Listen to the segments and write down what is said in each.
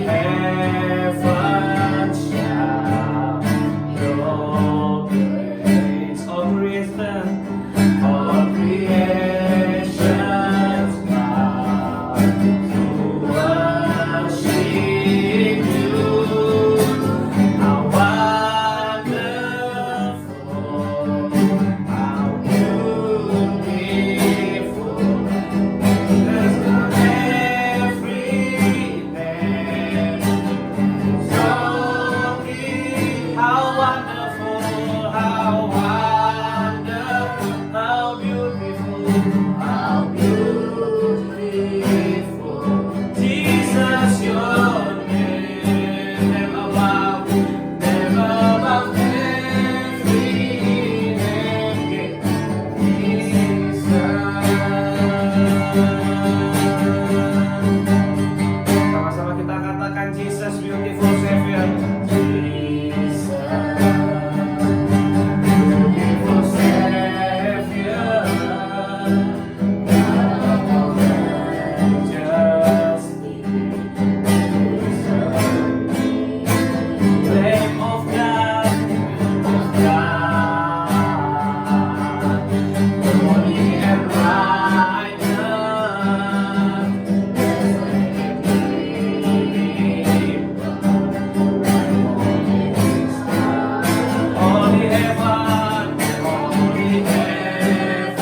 heavens shout your praise. All creation's bow to worship you. How wonderful, how beautiful. There's not every name so deep. How wonderful, how wonderful, how beautiful, how beautiful. Jesus, your name, never above every name. Jesus. Sama-sama kita katakan Jesus, beautiful Savior. Jesus, beautiful Savior. Majesty, Lamb of God, holy and righteous. Holy heaven, holy heaven,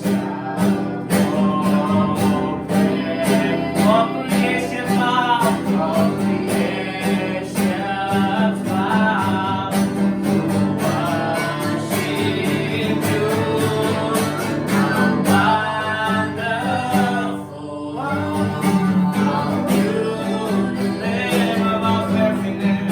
shout your praise. All creation bow, all creation bow to worship you. How wonderful, how beautiful, name above every name.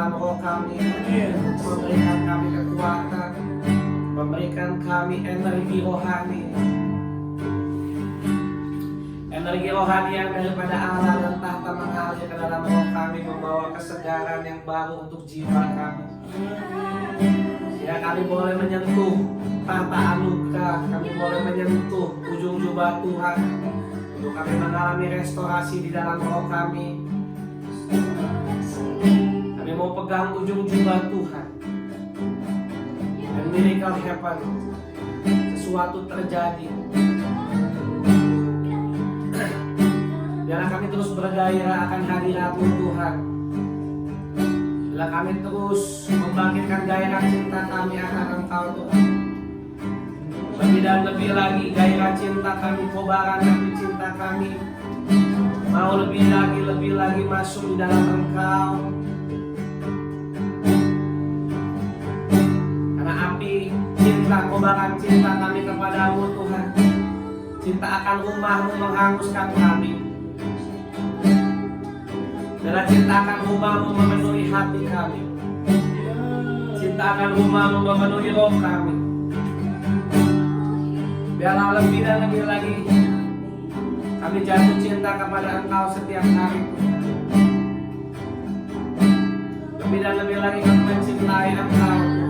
dalam roh kami, memberikan kami kekuatan, memberikan kami energi rohani. Energi rohani yang daripada Allah dan tahta mengalir ke dalam roh kami, membawa kesegaran yang baru untuk jiwa kami. Ya, kami boleh menyentuh tahta anugerah, kami boleh menyentuh ujung jubah Tuhan untuk kami mengalami restorasi di dalam roh kami. Kami mau pegang ujung jubah Tuhan. And miracle happen. Sesuatu terjadi. Biarlah kami terus bergairah akan hadirat-Mu Tuhan. Biarlah kami terus membangkitkan gairah cinta kami akan Engkau Tuhan. Lebih dan lebih lagi gairah cinta kami, kobaran api cinta kami mau lebih lagi masuk di dalam Engkau. Karena api cinta, kobaran cinta kami kepadamu Tuhan, cinta akan rumah-Mu menghanguskan kami. Biarlah cinta akan rumah-Mu memenuhi hati kami. Cinta akan rumah-Mu memenuhi roh kami. Biarlah lebih dan lebih lagi kami jatuh cinta kepada Engkau setiap hari. Lebih dan lebih lagi kami mencintai Engkau.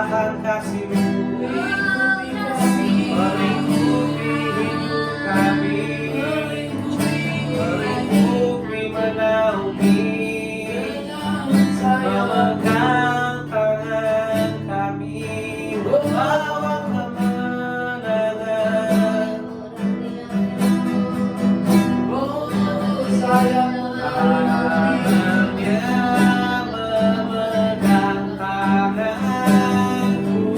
limpahan kasih-Mu melingkupi hidup kami, melingkupi menaungi, memegang tangan kami, membawa kemenangan. Tangannya memegang tanganku,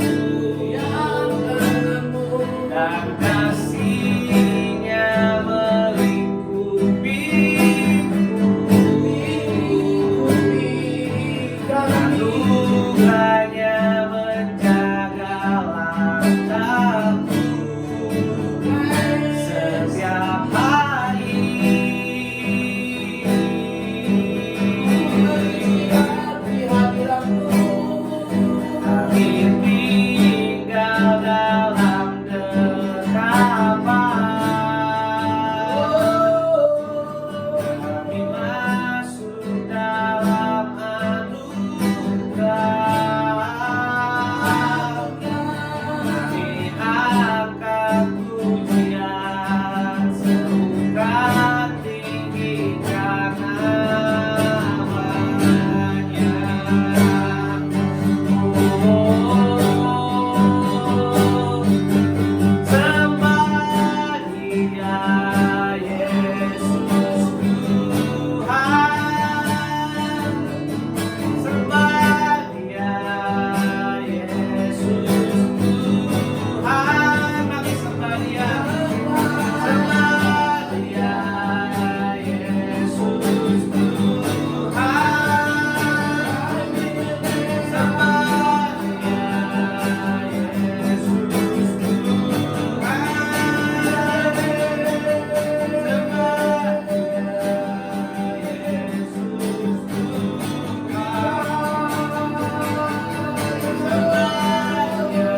dan kasih-Nya melingkupiku, anugerah-Nya menjaga langkahku setiap hari. Kami tinggal dalam dekapan, kami masuk dalam anugerah, kami angkat pujian serukan tinggikan namanya. Sembah Dia Yesus Tuhan, sembah Dia Yesus Tuhan, kami sembah Dia, sembah Dia Yesus Tuhan, sembah Dia Yesus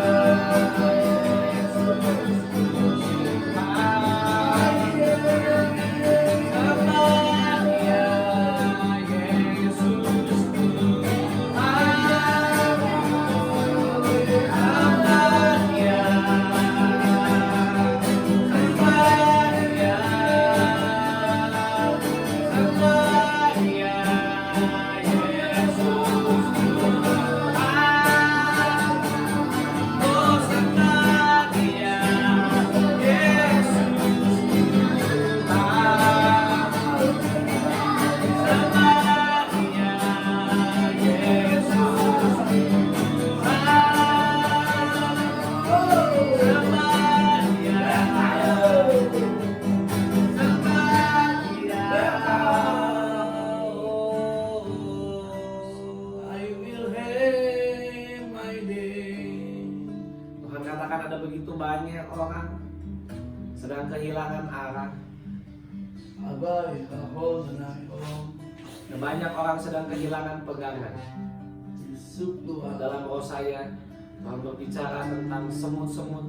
Tuhan, katakan ada begitu banyak orang sedang kehilangan arah. Dan banyak orang sedang kehilangan pegangan. Dalam roh saya, Tuhan berbicara tentang semut-semut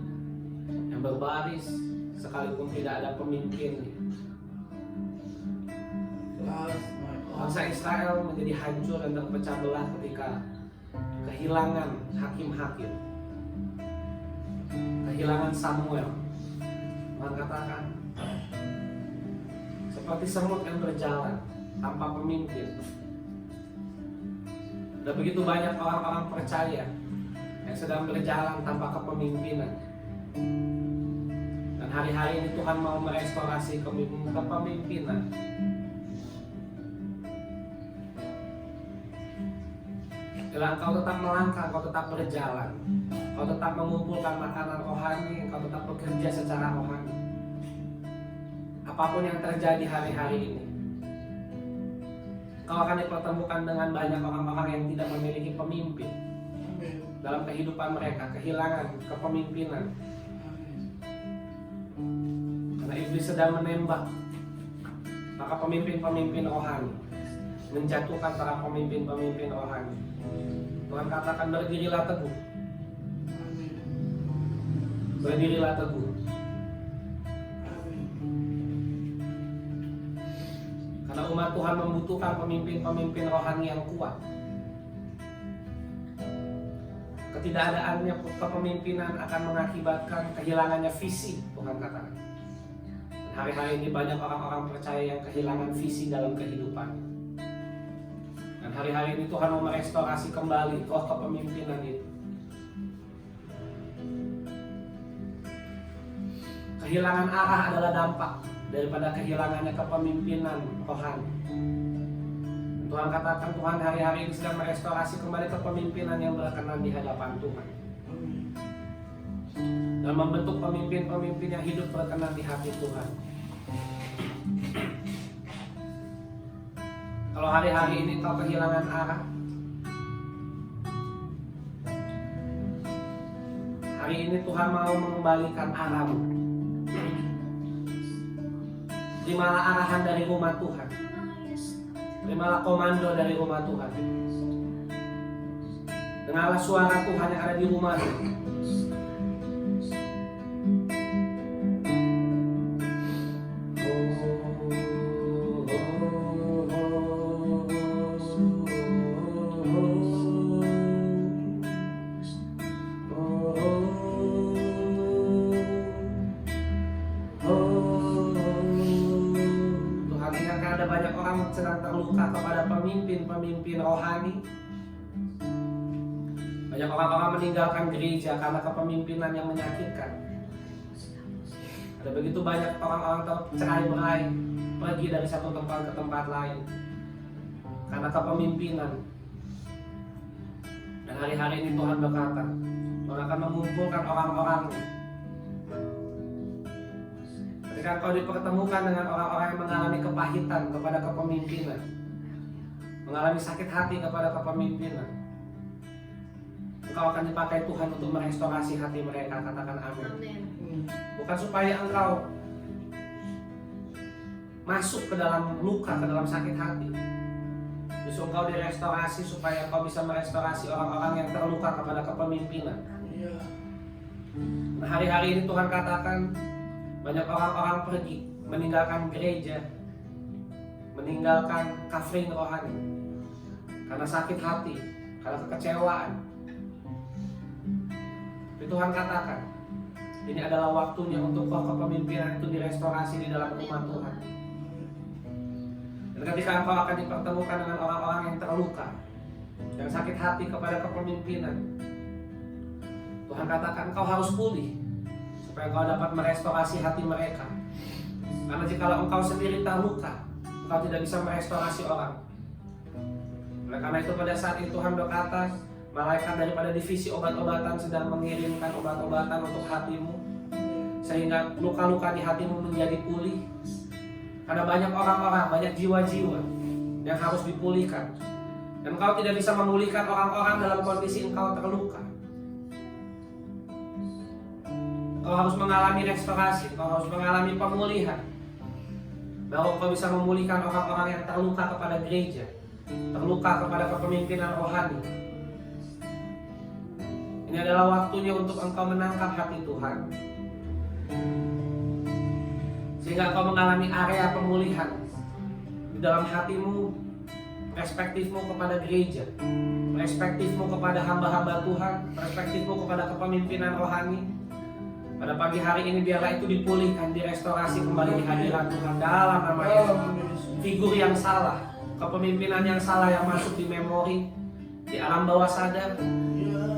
yang berbaris sekalipun tidak ada pemimpin. Bangsa Israel menjadi hancur dan terpecah belah ketika kehilangan hakim-hakim, kehilangan Samuel. Tuhan katakan, seperti semut yang berjalan tanpa pemimpin. Ada begitu banyak orang-orang percaya yang sedang berjalan tanpa kepemimpinan. Dan hari-hari ini Tuhan mau merestorasi kepemimpinan. Bila engkau tetap melangkah, engkau tetap berjalan, engkau tetap mengumpulkan makanan rohani, engkau tetap bekerja secara rohani. Apapun yang terjadi hari-hari ini, engkau akan dipertemukan dengan banyak orang-orang yang tidak memiliki pemimpin dalam kehidupan mereka, kehilangan kepemimpinan. Karena iblis sedang menembak, maka pemimpin-pemimpin rohani menjatuhkan para pemimpin-pemimpin rohani. Tuhan katakan, berdirilah teguh. Berdirilah teguh. Karena umat Tuhan membutuhkan pemimpin-pemimpin rohani yang kuat. ketidakadaannya kepemimpinan akan mengakibatkan kehilangannya visi, Tuhan katakan. Hari-hari ini banyak orang-orang percaya yang kehilangan visi dalam kehidupan. Dan hari-hari ini Tuhan mau merestorasi kembali roh kepemimpinan itu. Kehilangan arah adalah dampak daripada kehilangannya kepemimpinan rohani. Tuhan katakan Tuhan hari-hari ini sedang merestorasi kembali kepemimpinan yang berkenan di hadapan Tuhan. Dan membentuk pemimpin-pemimpin yang hidup berkenan di hati Tuhan. Kalau hari-hari ini kau kehilangan arah, hari ini Tuhan mau mengembalikan arahmu. Terimalah arahan dari rumah Tuhan. Terimalah komando dari rumah Tuhan. Dengarlah suara Tuhan yang ada di rumahmu. Sedang terluka kepada pemimpin-pemimpin rohani. Banyak orang-orang meninggalkan gereja karena kepemimpinan yang menyakitkan. Ada begitu banyak orang-orang tercerai-berai, pergi dari satu tempat ke tempat lain karena kepemimpinan. Dan hari-hari ini Tuhan berkata, Tuhan akan mengumpulkan orang-orang. Ketika kau dipertemukan dengan orang-orang yang mengalami kepahitan kepada kepemimpinan, mengalami sakit hati kepada kepemimpinan, engkau akan dipakai Tuhan untuk merestorasi hati mereka. Katakan amin. Bukan supaya engkau masuk ke dalam luka, ke dalam sakit hati. Justru engkau direstorasi supaya engkau bisa merestorasi orang-orang yang terluka kepada kepemimpinan. Nah, hari-hari ini Tuhan katakan banyak orang-orang pergi, meninggalkan gereja, meninggalkan kafling rohani karena sakit hati, karena kekecewaan. Tapi Tuhan katakan, ini adalah waktunya untuk roh kepemimpinan itu direstorasi di dalam rumah Tuhan. Dan ketika engkau akan dipertemukan dengan orang-orang yang terluka, yang sakit hati kepada kepemimpinan, Tuhan katakan engkau harus pulih supaya engkau dapat merestorasi hati mereka. Karena jikalau engkau sendiri terluka, engkau tidak bisa merestorasi orang. Oleh karena itu pada saat itu Tuhan berkata, malaikat daripada divisi obat-obatan sedang mengirimkan obat-obatan untuk hatimu, sehingga luka-luka di hatimu menjadi pulih. Karena banyak orang-orang, banyak jiwa-jiwa yang harus dipulihkan. Dan engkau tidak bisa memulihkan orang-orang dalam kondisi engkau terluka. Kau harus mengalami restorasi, kau harus mengalami pemulihan. Baru kau bisa memulihkan orang-orang yang terluka kepada gereja, terluka kepada kepemimpinan rohani. Ini adalah waktunya untuk engkau menangkap hati Tuhan, sehingga engkau mengalami area pemulihan di dalam hatimu, perspektifmu kepada gereja, perspektifmu kepada hamba-hamba Tuhan, perspektifmu kepada kepemimpinan rohani. Pada pagi hari ini biarlah itu dipulihkan, direstorasi kembali di hadirat Tuhan dalam nama Yesus. Figur yang salah, kepemimpinan yang salah yang masuk di memori, di alam bawah sadar,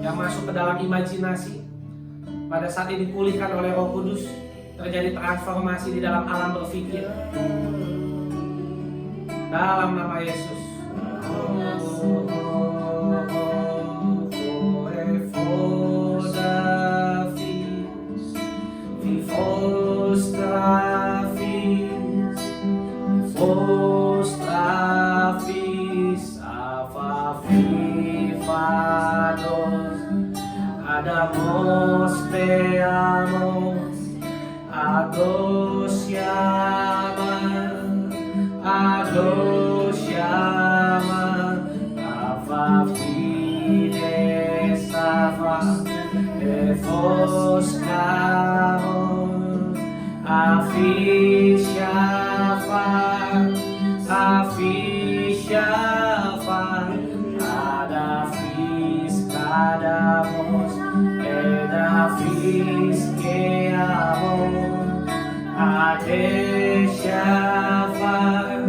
yang masuk ke dalam imajinasi, pada saat ini dipulihkan oleh Roh Kudus, terjadi transformasi di dalam alam berpikir. Dalam nama Yesus. Adamos te amo, Ados llama, Ava fides Ava, Evos camos, Afishafa, Adafis kadamo. Shafar,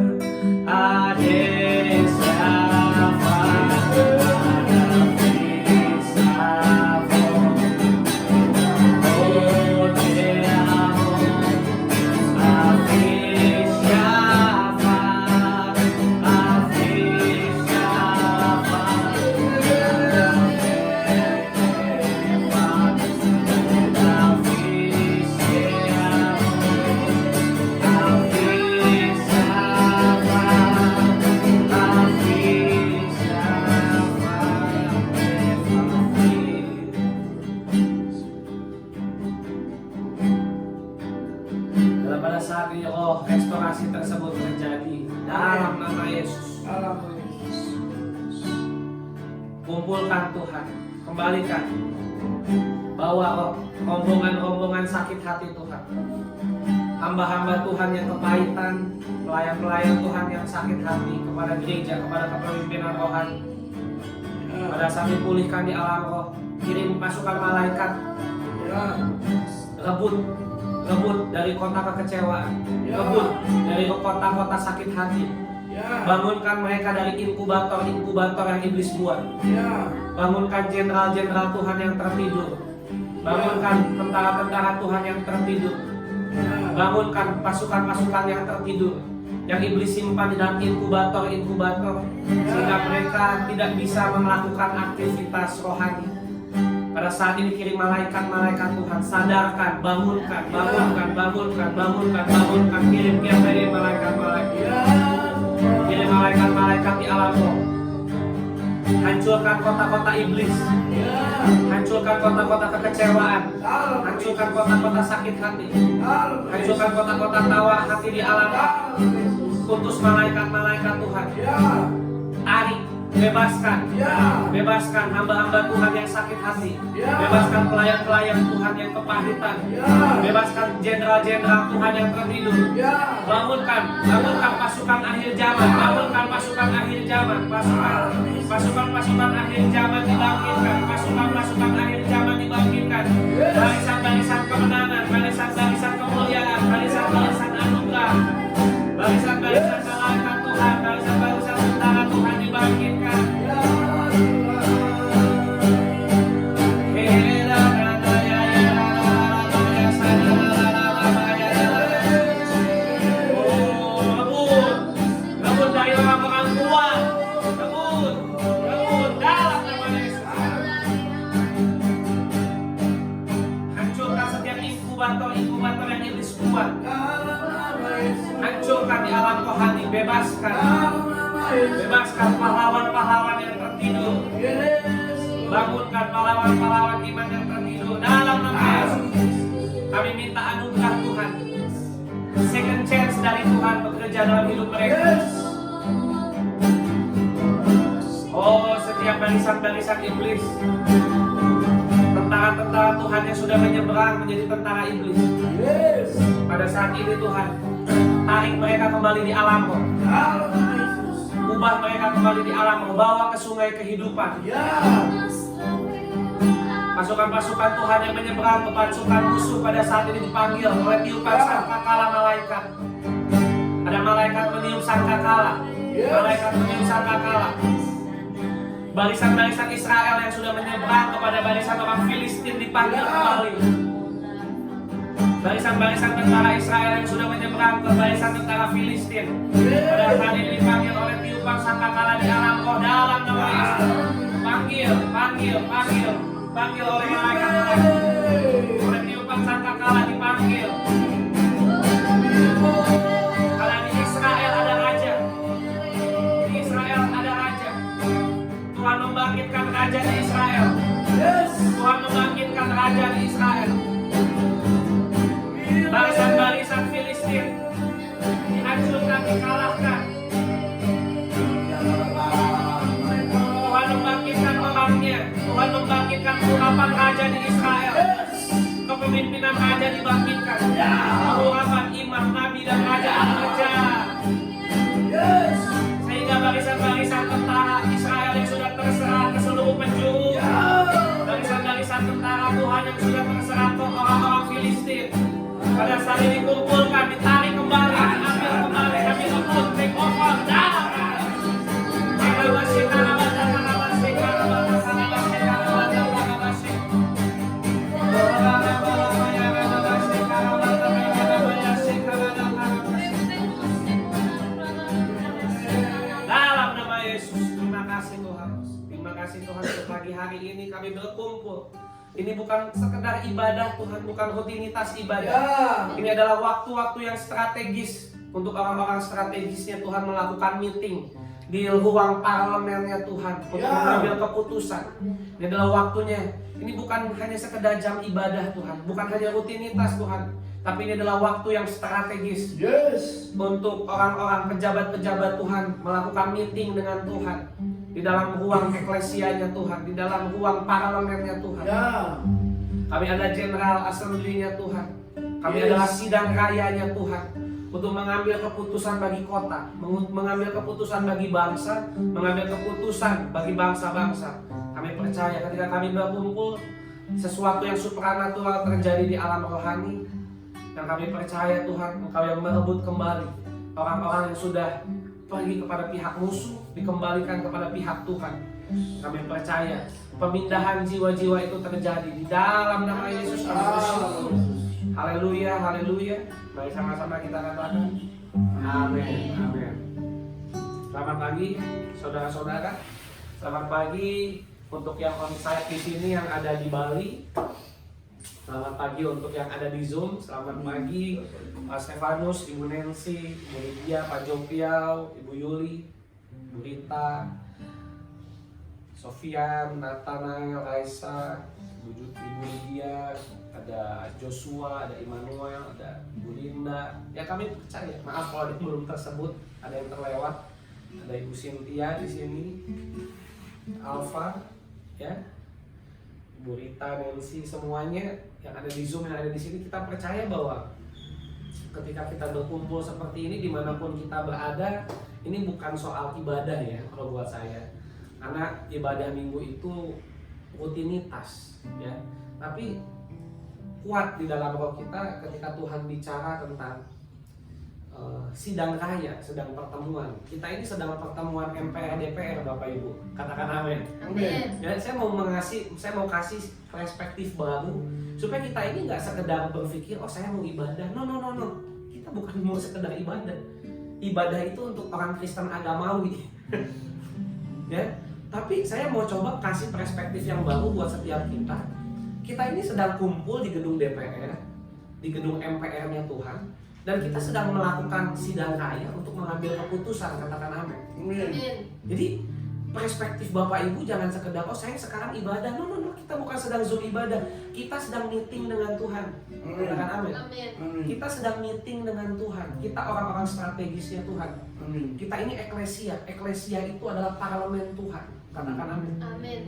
Ade Shafar, Adafi Shafar, Ode Amon, Afi Shafar, Afi Shafar, dalam pada saat ini roh restorasi tersebut terjadi dalam nama Yesus. Kumpulkan Tuhan, kembalikan, bawa rombongan-rombongan sakit hati Tuhan, hamba-hamba Tuhan yang kepahitan, pelayan-pelayan Tuhan yang sakit hati kepada gereja, kepada kepemimpinan rohani. Pada saat dipulihkan di alam roh, kirim pasukan malaikat, rebut dari kota kekecewaan, rebut dari kota-kota sakit hati. Bangunkan mereka dari inkubator yang iblis buat. Bangunkan jenderal-jenderal Tuhan yang tertidur. Bangunkan tentara-tentara Tuhan yang tertidur. Bangunkan pasukan-pasukan yang tertidur, yang iblis simpan di dalam inkubator, sehingga mereka tidak bisa melakukan aktivitas rohani. Pada saat ini kirim malaikat Tuhan, sadarkan, bangunkan, kirim malaikat di alam roh. Hancurkan kota-kota iblis, hancurkan kota-kota kekecewaan, hancurkan kota-kota sakit hati, hancurkan kota-kota tawar hati di alam roh. Utus malaikat Tuhan, tarik, bebaskan hamba-hamba Tuhan yang sakit hati, bebaskan pelayan-pelayan Tuhan yang kepahitan, bebaskan jenderal-jenderal Tuhan yang tertidur. Bangunkan pasukan akhir zaman, pasukan akhir zaman dibangkitkan, pasukan akhir zaman dibangkitkan, barisan-barisan kemenangan, barisan-barisan kemuliaan, barisan-barisan anugerah, barisan-barisan malaikat Tuhan, barisan-barisan tentara Tuhan dibangkitkan. Rebut dari orang-orang tua, rebut dalam nama Yesus. Hancurkan setiap inkubator yang iblis buat. Hancurkan di alam rohani, bebaskan pahlawan-pahlawan yang tertidur. Bangunkan pahlawan-pahlawan iman yang tertidur dalam nama Yesus. Kami minta anugerah Tuhan, second chance dari Tuhan bekerja dalam hidup mereka. Oh, setiap barisan-barisan iblis, tentara-tentara Tuhan yang sudah menyeberang menjadi tentara iblis, pada saat ini Tuhan, tarik mereka kembali di alam roh. Ubah mereka kembali di alam roh, bawa ke sungai kehidupan. Pasukan-pasukan Tuhan yang menyeberang ke pasukan musuh pada saat ini dipanggil oleh tiupan sangkakala malaikat. Ada malaikat meniup sangkakala, Barisan-barisan Israel yang sudah menyeberang kepada barisan orang Filistin dipanggil kembali. Barisan-barisan tentara Israel yang sudah menyeberang ke barisan tentara Filistin pada saat ini dipanggil oleh tiupan sangkakala di alam roh dalam nama Yesus. Panggil oleh malaikat, oleh tiupan sangkakala dipanggil. Karena di Israel ada raja, Tuhan membangkitkan raja di Israel. Barisan-barisan Filistin dihancurkan, dikalahkan. Tuhan membangkitkan orangnya. Tuhan membangkitkan urapan raja di Israel. Kepemimpinan raja dibangkitkan. Urapan imam, nabi dan raja bekerja. Sehingga barisan-barisan tentara Israel yang sudah terserah ke seluruh penjuru, barisan-barisan tentara Tuhan yang sudah terserah ke orang-orang Filistin, pada saat ini dikumpulkan, ditarik kembali kasih Tuhan. Terima kasih Tuhan untuk pagi hari ini kami berkumpul. Ini bukan sekedar ibadah Tuhan, bukan rutinitas ibadah. Ini adalah waktu-waktu yang strategis untuk orang-orang strategisnya Tuhan melakukan meeting di ruang parlemennya Tuhan untuk mengambil keputusan. Ini adalah waktunya. Ini bukan hanya sekedar jam ibadah Tuhan, bukan hanya rutinitas Tuhan, tapi ini adalah waktu yang strategis untuk orang-orang pejabat-pejabat Tuhan melakukan meeting dengan Tuhan di dalam ruang eklesianya Tuhan, di dalam ruang parlemennya Tuhan. Kami ada General Assembly-nya Tuhan. Kami adalah sidang rayanya Tuhan untuk mengambil keputusan bagi kota, mengambil keputusan bagi bangsa, mengambil keputusan bagi bangsa-bangsa. Kami percaya ketika kami berkumpul, sesuatu yang supranatural terjadi di alam rohani. Dan kami percaya Tuhan, Engkau yang merebut kembali orang-orang yang sudah pergi kepada pihak musuh, dikembalikan kepada pihak Tuhan. Kami percaya pemindahan jiwa-jiwa itu terjadi di dalam nama Yesus Kristus. Haleluya, haleluya. Mari sama-sama kita katakan amin, amin. Selamat pagi saudara-saudara. Selamat pagi untuk yang onsite di sini yang ada di Bali. Selamat pagi untuk yang ada di Zoom. Selamat pagi Pak Stefanus, Ibu Nancy, Ibu Lydia, Pak Jopiau, Ibu Yuli, Ibu Rita, Sofian, Nathanael, Raisa, Ibu Lydia, ada Joshua, ada Immanuel, ada Ibu Linda. Ya kami percaya. Maaf kalau ada yang belum tersebut, ada yang terlewat. Ada Ibu Cynthia di sini, Alfa, ya, Ibu Rita, Nancy, semuanya yang ada di Zoom, yang ada di sini. Kita percaya bahwa ketika kita berkumpul seperti ini dimanapun kita berada, ini bukan soal ibadah ya kalau buat saya, karena ibadah minggu itu rutinitas ya, tapi kuat di dalam roh kita ketika Tuhan bicara tentang sidang raya, sedang pertemuan. Kita ini sedang pertemuan MPR DPR Bapak Ibu. Katakan amin. Amin. Ya, saya mau kasih perspektif baru supaya kita ini nggak sekedar berpikir, oh saya mau ibadah. No. Kita bukan mau sekedar ibadah. Ibadah itu untuk orang Kristen agamawi. Ya, tapi saya mau coba kasih perspektif yang baru buat setiap kita. Kita ini sedang kumpul di gedung DPR, di gedung MPR-nya Tuhan. Dan kita sedang melakukan sidang raya untuk mengambil keputusan, katakan amin. Jadi perspektif Bapak Ibu jangan sekedar, oh saya sekarang ibadah. No, kita bukan sedang Zoom ibadah. Kita sedang meeting dengan Tuhan. Katakan amin. Kita sedang meeting dengan Tuhan. Kita orang-orang strategisnya Tuhan. Kita ini eklesia. Eklesia itu adalah parlemen Tuhan. Katakan amin.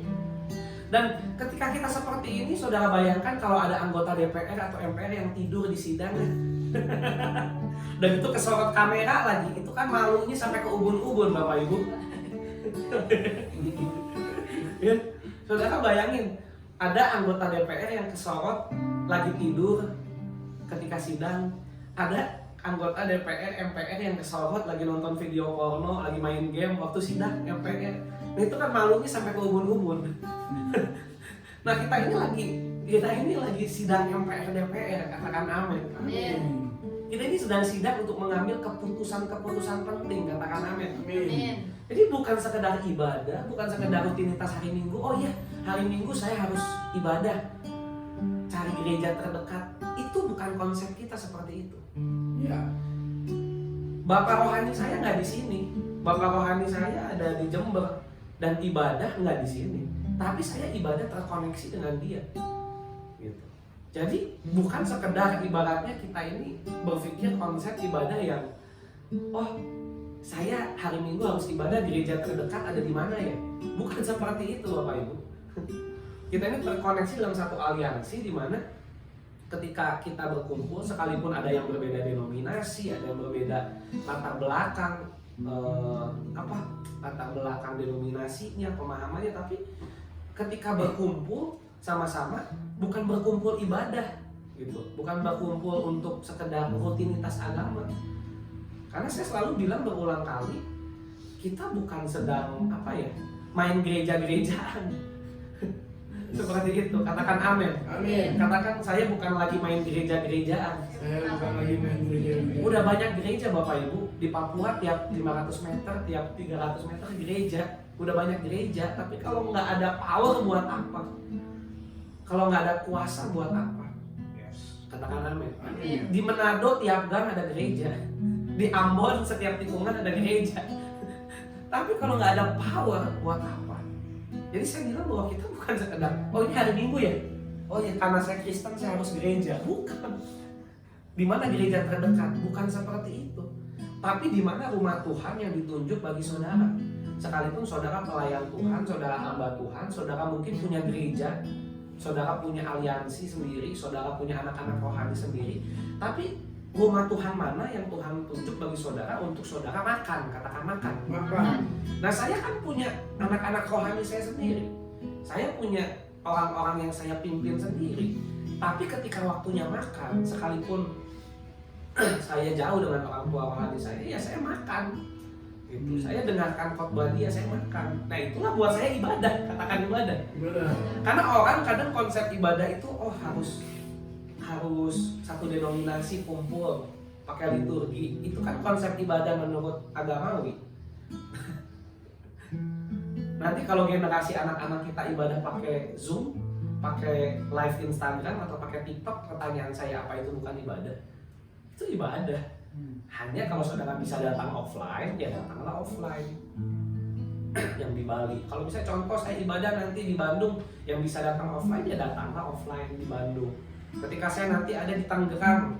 Dan ketika kita seperti ini, saudara bayangkan kalau ada anggota DPR atau MPR yang tidur di sidang. Dan itu kesorot kamera lagi, itu kan malunya sampai ke ubun-ubun Bapak Ibu. Ya, saudara bayangin, ada anggota DPR yang kesorot lagi tidur ketika sidang, ada anggota DPR, MPR yang kesorot lagi nonton video porno, lagi main game waktu sidang MPR. Nah itu kan malunya sampai ke ubun-ubun. Nah kita ini lagi sidang MPR DPR, katakan amin. Kita ini sedang sidang untuk mengambil keputusan-keputusan penting, katakan amin. Jadi bukan sekedar ibadah, bukan sekedar rutinitas hari Minggu. Oh iya, hari Minggu saya harus ibadah, cari gereja terdekat. Itu bukan konsep kita seperti itu. Ya. Bapak rohani saya nggak di sini. Bapak rohani saya ada di Jember dan ibadah nggak di sini. Tapi saya ibadah terkoneksi dengan dia. Gitu. Jadi bukan sekedar ibaratnya kita ini berpikir konsep ibadah yang, oh saya hari Minggu harus ibadah di gereja terdekat ada di mana ya? Bukan seperti itu Bapak Ibu. Kita ini terkoneksi dalam satu aliansi di mana ketika kita berkumpul, sekalipun ada yang berbeda denominasi, ada yang berbeda latar belakang, latar belakang denominasinya, pemahamannya, tapi ketika berkumpul sama-sama, bukan berkumpul ibadah, gitu, bukan berkumpul untuk sekedar rutinitas agama. Karena saya selalu bilang berulang kali, kita bukan sedang main gereja-gerejaan. Seperti itu, katakan amin. Amin. Katakan saya bukan lagi main gereja-gerejaan. Saya bukan lagi main gereja. Udah banyak gereja Bapak Ibu di Papua, tiap 500 meter, tiap 300 meter gereja. udah banyak gereja, tapi kalau nggak ada power buat apa? Kalau nggak ada kuasa buat apa? Yes. Katakan amin. Amin. Di Manado tiap gang ada gereja, di Ambon setiap tikungan ada gereja. Tapi kalau nggak ada power buat apa? Jadi saya bilang bahwa kita bukan sekedar, oh ini hari Minggu ya, oh ya karena saya Kristen saya harus gereja, bukan. Di mana gereja terdekat? Bukan seperti itu. Tapi di mana rumah Tuhan yang ditunjuk bagi saudara. Sekalipun saudara pelayan Tuhan, saudara hamba Tuhan, saudara mungkin punya gereja, saudara punya aliansi sendiri, saudara punya anak-anak rohani sendiri. Tapi rumah Tuhan mana yang Tuhan tunjuk bagi saudara untuk saudara makan, katakan makan. Makan. Nah saya kan punya anak-anak rohani saya sendiri. Saya punya orang-orang yang saya pimpin sendiri. Tapi ketika waktunya makan, sekalipun saya jauh dengan orang tua rohani saya, ya saya makan. Gitu. Saya dengarkan khotbah dia, saya makan. Nah itulah buat saya ibadah, katakan ibadah. Benar. Karena orang kadang konsep ibadah itu harus satu denominasi kumpul pakai liturgi. Itu kan konsep ibadah menurut agamawi. Nanti kalau generasi anak-anak kita ibadah pakai Zoom, pakai live Instagram atau pakai TikTok, pertanyaan saya apa itu bukan ibadah? Itu ibadah. Hanya kalau saudara bisa datang offline, ya datanglah offline. Yang di Bali. Kalau misalnya contoh saya ibadah nanti di Bandung, yang bisa datang offline ya datanglah offline di Bandung. Ketika saya nanti ada di Tangerang,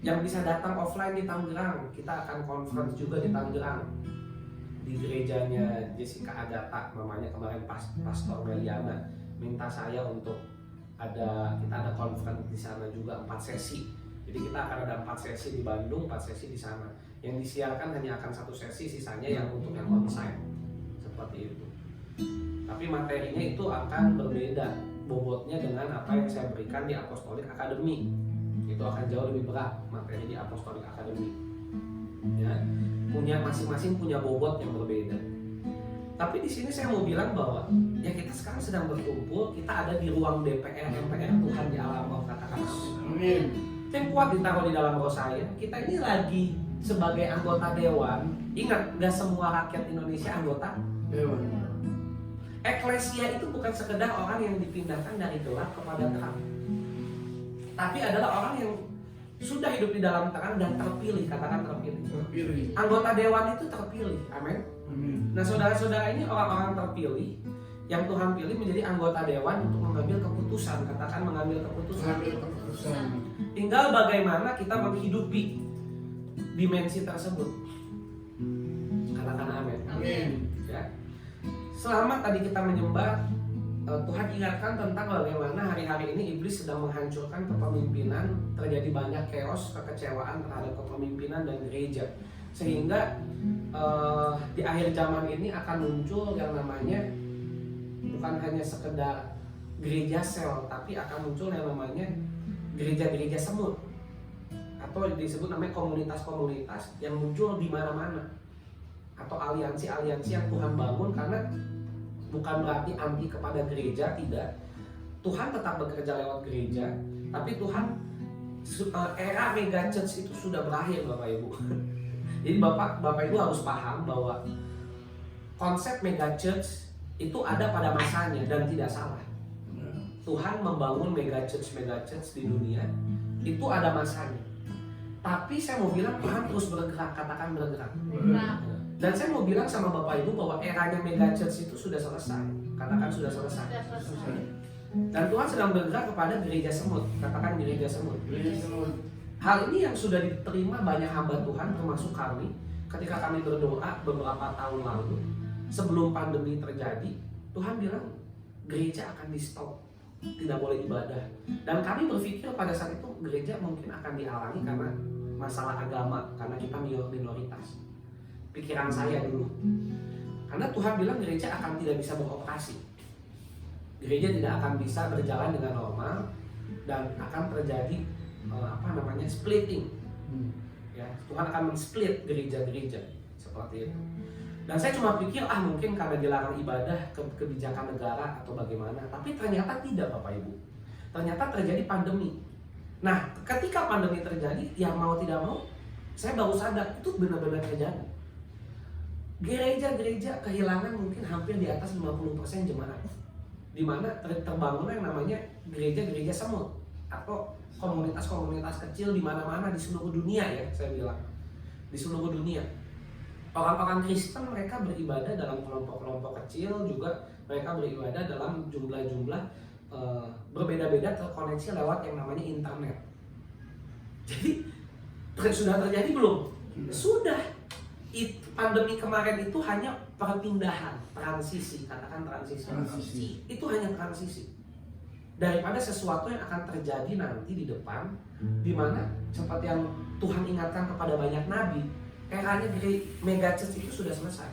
yang bisa datang offline di Tangerang, kita akan conference juga di Tangerang. Di gerejanya Jessica Agatha, namanya kemarin Pastor Meliana minta saya untuk kita ada conference di sana juga 4 sesi. Jadi kita akan ada 4 sesi di Bandung, 4 sesi di sana. Yang disiarkan hanya akan 1 sesi, sisanya yang untuk yang onsite. Seperti itu. Tapi materinya itu akan berbeda bobotnya dengan apa yang saya berikan di Apostolic Academy. Itu akan jauh lebih berat materi di Apostolic Academy. Ya, masing-masing punya bobot yang berbeda. Tapi di sini saya mau bilang bahwa ya kita sekarang sedang berkumpul, kita ada di ruang DPR MPR Tuhan di alam roh, katakan Amin. yang kuat ditaruh di dalam roh saya. Kita ini lagi sebagai anggota dewan. Ingat, gak semua rakyat Indonesia anggota Dewan. Eklesia itu bukan sekedar orang yang dipindahkan dari gelap kepada terang, tapi adalah orang yang sudah hidup di dalam terang dan terpilih, katakan terpilih. Terpilih. Anggota dewan itu terpilih, amin. Amin. Nah saudara-saudara ini orang-orang terpilih yang Tuhan pilih menjadi anggota dewan untuk mengambil keputusan, katakan mengambil keputusan. Mengambil keputusan. Tinggal bagaimana kita menghidupi dimensi tersebut, katakan amin. Amin. Ya. Selama tadi kita menyembah, Tuhan ingatkan tentang bagaimana hari-hari ini iblis sedang menghancurkan kepemimpinan, terjadi banyak chaos, kekecewaan terhadap kepemimpinan dan gereja. Sehingga di akhir zaman ini akan muncul yang namanya bukan hanya sekedar gereja sel, tapi akan muncul yang namanya gereja-gereja semut, atau disebut namanya komunitas-komunitas yang muncul di mana-mana, atau aliansi-aliansi yang Tuhan bangun. Karena bukan berarti anti kepada gereja, tidak. Tuhan tetap bekerja lewat gereja, tapi Tuhan era mega church itu sudah berakhir, Bapak Ibu. Jadi Bapak Ibu harus paham bahwa konsep mega church itu ada pada masanya dan tidak salah. Tuhan membangun mega church di dunia itu ada masanya. Tapi saya mau bilang Tuhan terus bergerak, katakan bergerak. Dan saya mau bilang sama Bapak Ibu bahwa eranya mega church itu sudah selesai. Katakan sudah selesai. Dan Tuhan sedang bergerak kepada gereja semut. Katakan gereja semut. Hal ini yang sudah diterima banyak hamba Tuhan termasuk kami. Ketika kami berdoa beberapa tahun lalu sebelum pandemi terjadi, Tuhan bilang gereja akan di stop, tidak boleh ibadah. Dan kami berpikir pada saat itu gereja mungkin akan dihalangi karena masalah agama, karena kita minoritas. Pikiran saya dulu, karena Tuhan bilang gereja akan tidak bisa beroperasi, gereja tidak akan bisa berjalan dengan normal dan akan terjadi splitting. Ya, Tuhan akan men-split gereja-gereja seperti itu. Dan saya cuma pikir mungkin karena dilarang ibadah, kebijakan negara atau bagaimana. Tapi ternyata tidak, Bapak Ibu. Ternyata terjadi pandemi. Nah, ketika pandemi terjadi, yang mau tidak mau, saya baru sadar itu benar-benar terjadi. gereja-gereja kehilangan mungkin hampir di atas 50% jemaat. Di mana terbangun yang namanya gereja-gereja semut atau komunitas-komunitas kecil di mana-mana di seluruh dunia ya, saya bilang. Di seluruh dunia. Orang-orang Kristen mereka beribadah dalam kelompok-kelompok kecil, juga mereka beribadah dalam jumlah-jumlah berbeda-beda, terkoneksi lewat yang namanya internet. Jadi sudah terjadi belum? Sudah. Pandemi kemarin itu hanya perpindahan, transisi, katakan transisi. Itu hanya transisi daripada sesuatu yang akan terjadi nanti di depan, di mana seperti yang Tuhan ingatkan kepada banyak nabi, eranya mega church itu sudah selesai.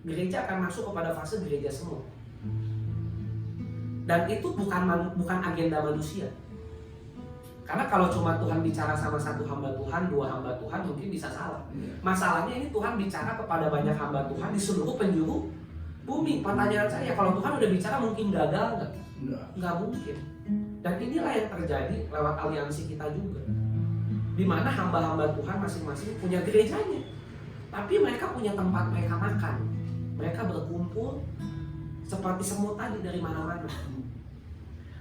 Gereja akan masuk kepada fase gereja semua. Dan itu bukan agenda manusia. Karena kalau cuma Tuhan bicara sama satu hamba Tuhan, dua hamba Tuhan mungkin bisa salah. Masalahnya ini Tuhan bicara kepada banyak hamba Tuhan di seluruh penjuru bumi. Pertanyaan saya, kalau Tuhan udah bicara mungkin gagal nggak? Nggak mungkin. Dan inilah yang terjadi lewat aliansi kita juga. Di mana hamba-hamba Tuhan masing-masing punya gerejanya. Tapi mereka punya tempat mereka makan. Mereka berkumpul seperti semut tadi dari mana-mana.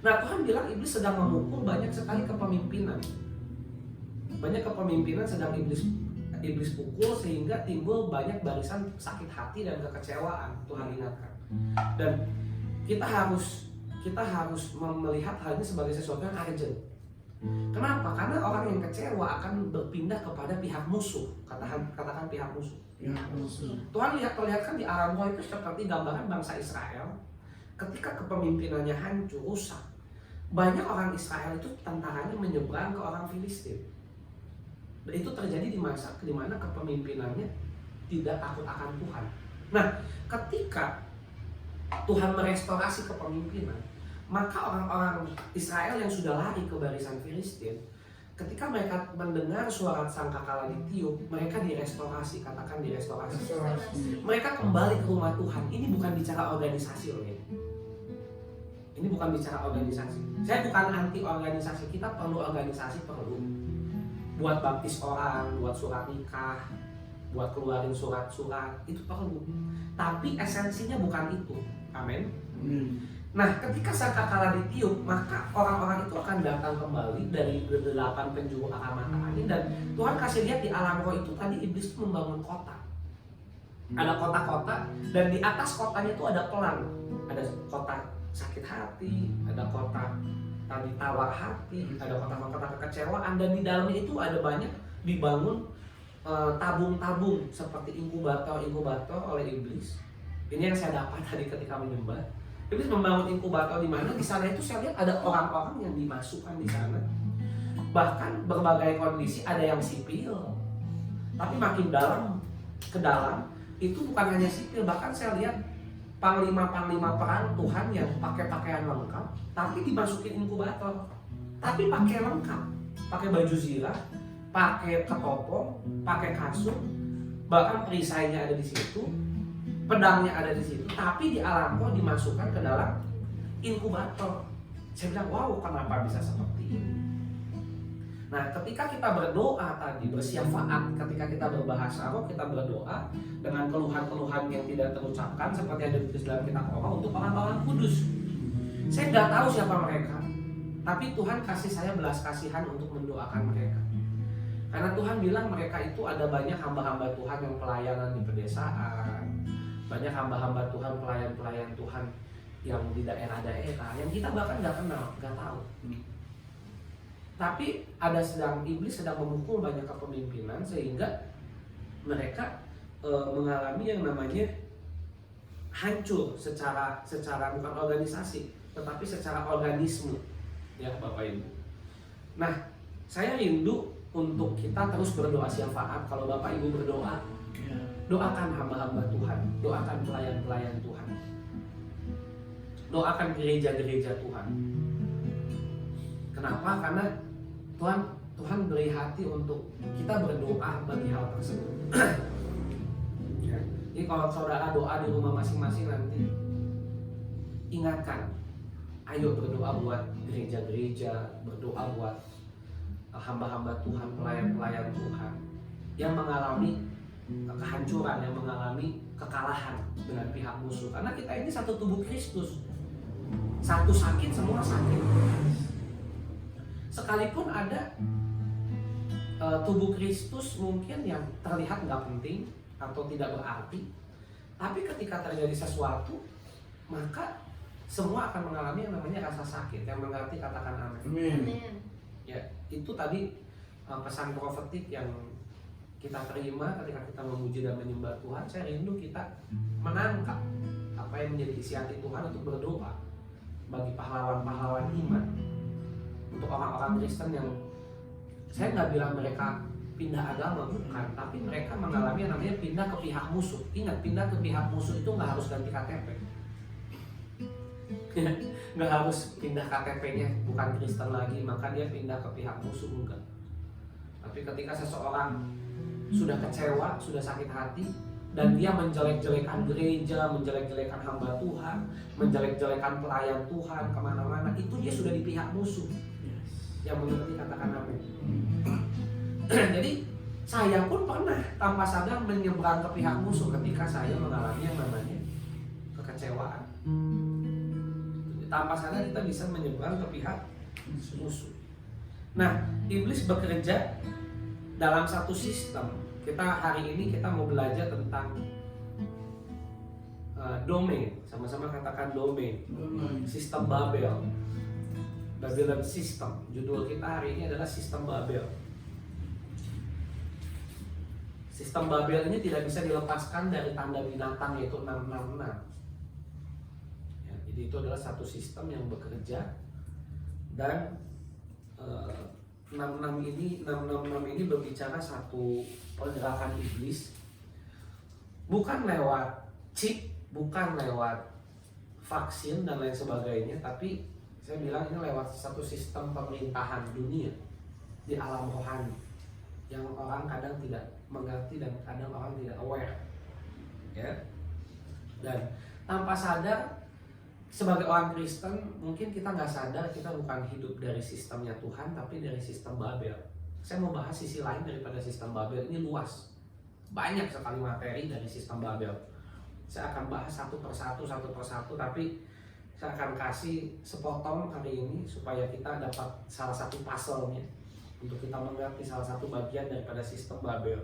Nah, Tuhan bilang iblis sedang memukul banyak sekali kepemimpinan. Banyak kepemimpinan sedang iblis pukul sehingga timbul banyak barisan sakit hati dan kekecewaan. Tuhan ingatkan. Dan kita harus melihat hal ini sebagai sesuatu yang urgent. Kenapa? Karena orang yang kecewa akan berpindah kepada pihak musuh. Katakan pihak musuh. Tuhan perlihatkan di alam roh itu seperti gambaran bangsa Israel ketika kepemimpinannya hancur, rusak. Banyak orang Israel itu tentaranya menyeberang ke orang Filistin. Dan itu terjadi di masa di mana kepemimpinannya tidak takut akan Tuhan. Nah, ketika Tuhan merestorasi kepemimpinan, maka orang-orang Israel yang sudah lari ke barisan Filistin, ketika mereka mendengar suara sangkakala ditiup, mereka direstorasi, katakan direstorasi. Mereka kembali ke rumah Tuhan. Ini bukan bicara organisasi loh ya. Ini bukan bicara organisasi. Saya bukan anti organisasi, kita perlu organisasi, perlu. Buat baptis orang, buat surat nikah, buat keluarin surat-surat, itu perlu. Tapi esensinya bukan itu. Amin. Nah, ketika sangkakala ditiup, maka orang-orang itu akan datang kembali dari 8 penjuru arah matahari. Dan Tuhan kasih lihat di alam roh itu tadi iblis itu membangun kota. Ada kota-kota, dan di atas kotanya itu ada pelang. Ada kota sakit hati, ada kota tadi tawar hati, ada kota-kota kekecewaan, dan di dalamnya itu ada banyak dibangun tabung-tabung seperti inkubator oleh iblis. Ini yang saya dapat tadi ketika menyembah. Iblis membangun inkubator di mana di sana itu saya lihat ada orang-orang yang dimasukkan di sana. Bahkan berbagai kondisi, ada yang sipil. Tapi makin ke dalam itu bukan hanya sipil, bahkan saya lihat panglima-panglima perang Tuhan yang pakai pakaian lengkap, tapi dimasukin inkubator. Tapi pakai lengkap, pakai baju zirah, pakai ketopong, pakai kasut, bahkan perisainya ada di situ, pedangnya ada di situ, tapi di alam roh dimasukkan ke dalam inkubator. Saya bilang, wow, kenapa bisa seperti ini? Nah, ketika kita berdoa tadi, bersyafaat, ketika kita berbahasa roh, kita berdoa dengan keluhan-keluhan yang tidak terucapkan seperti yang ditulis dalam kitab Allah untuk orang-orang kudus. Saya nggak tahu siapa mereka, tapi Tuhan kasih saya belas kasihan untuk mendoakan mereka. Karena Tuhan bilang mereka itu ada banyak hamba-hamba Tuhan yang pelayanan di pedesaan, banyak hamba-hamba Tuhan, pelayan-pelayan Tuhan yang di daerah-daerah yang kita bahkan nggak kenal, nggak tahu. Tapi iblis sedang memukul banyak kepemimpinan sehingga mereka mengalami yang namanya hancur secara bukan organisasi, tetapi secara organisme, ya Bapak Ibu. Nah, saya rindu untuk kita terus berdoa syafaat. Kalau Bapak Ibu berdoa, doakan hamba-hamba Tuhan, doakan pelayan-pelayan Tuhan, doakan gereja-gereja Tuhan. Kenapa? Karena Tuhan beri hati untuk kita berdoa bagi hal tersebut. Ya. Jadi kalau saudara doa di rumah masing-masing nanti, ingatkan, ayo berdoa buat gereja-gereja, berdoa buat hamba-hamba Tuhan, pelayan-pelayan Tuhan yang mengalami kehancuran, yang mengalami kekalahan dengan pihak musuh. Karena kita ini satu tubuh Kristus. Satu sakit, semua sakit. Sekalipun ada tubuh Kristus mungkin yang terlihat nggak penting atau tidak berarti, tapi ketika terjadi sesuatu, maka semua akan mengalami yang namanya rasa sakit. Yang mengerti katakan amin. Amin. Ya, itu tadi pesan profetik yang kita terima ketika kita memuji dan menyembah Tuhan. Saya rindu kita menangkap apa yang menjadi isi hati Tuhan untuk berdoa bagi pahlawan-pahlawan iman, untuk orang-orang Kristen yang saya nggak bilang mereka pindah agama, bukan, tapi mereka mengalami yang namanya pindah ke pihak musuh. Ingat, pindah ke pihak musuh itu nggak harus ganti KTP, nggak harus pindah KTP-nya bukan Kristen lagi maka dia pindah ke pihak musuh, enggak. Tapi ketika seseorang sudah kecewa, sudah sakit hati, dan dia menjelek-jelekan gereja, menjelek-jelekan hamba Tuhan, menjelek-jelekan pelayan Tuhan kemana-mana, itu dia sudah di pihak musuh. Yang mengerti katakan amin. Jadi saya pun pernah tanpa sadar menyeberang ke pihak musuh ketika saya mengalami yang namanya kekecewaan. Tanpa sadar kita bisa menyeberang ke pihak musuh. Nah, iblis bekerja dalam satu sistem. Hari ini kita mau belajar tentang domain. Sama-sama katakan domain. Sistem Babel. Babylon System. Judul kita hari ini adalah Sistem Babel. Sistem Babel ini tidak bisa dilepaskan dari tanda binatang, yaitu 666. Ya, jadi itu adalah satu sistem yang bekerja, dan 666 ini berbicara satu pergerakan iblis, bukan lewat chip, bukan lewat vaksin dan lain sebagainya, tapi saya bilang ini lewat satu sistem pemerintahan dunia di alam rohani yang orang kadang tidak mengerti dan kadang orang tidak aware, ya. Dan tanpa sadar sebagai orang Kristen mungkin kita nggak sadar kita bukan hidup dari sistemnya Tuhan, tapi dari sistem Babel. Saya mau bahas sisi lain daripada sistem Babel. Ini luas, banyak sekali materi dari sistem Babel. Saya akan bahas satu persatu, tapi saya akan kasih sepotong hari ini supaya kita dapat salah satu puzzle-nya untuk kita mengerti salah satu bagian daripada sistem Babel.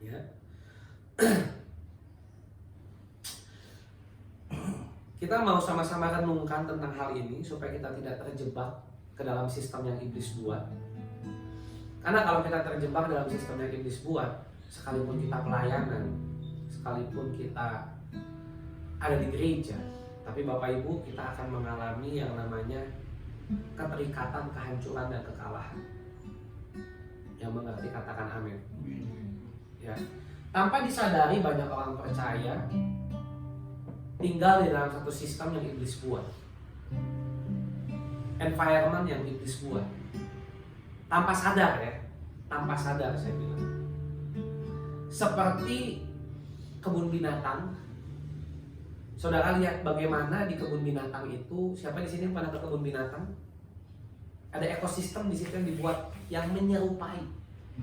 Ya. Kita mau sama-sama renungkan tentang hal ini supaya kita tidak terjebak ke dalam sistem yang iblis buat. Karena kalau kita terjebak dalam sistem yang iblis buat, sekalipun kita pelayanan, sekalipun kita ada di gereja, tapi Bapak Ibu kita akan mengalami yang namanya keterikatan, kehancuran, dan kekalahan. Yang mengerti katakan amin. Ya. Tanpa disadari banyak orang percaya tinggal di dalam satu sistem yang iblis buat, environment yang iblis buat, tanpa sadar ya, tanpa sadar saya bilang. Seperti kebun binatang. Saudara lihat bagaimana di kebun binatang itu, siapa di sini yang pernah ke kebun binatang? Ada ekosistem di situ yang dibuat yang menyerupai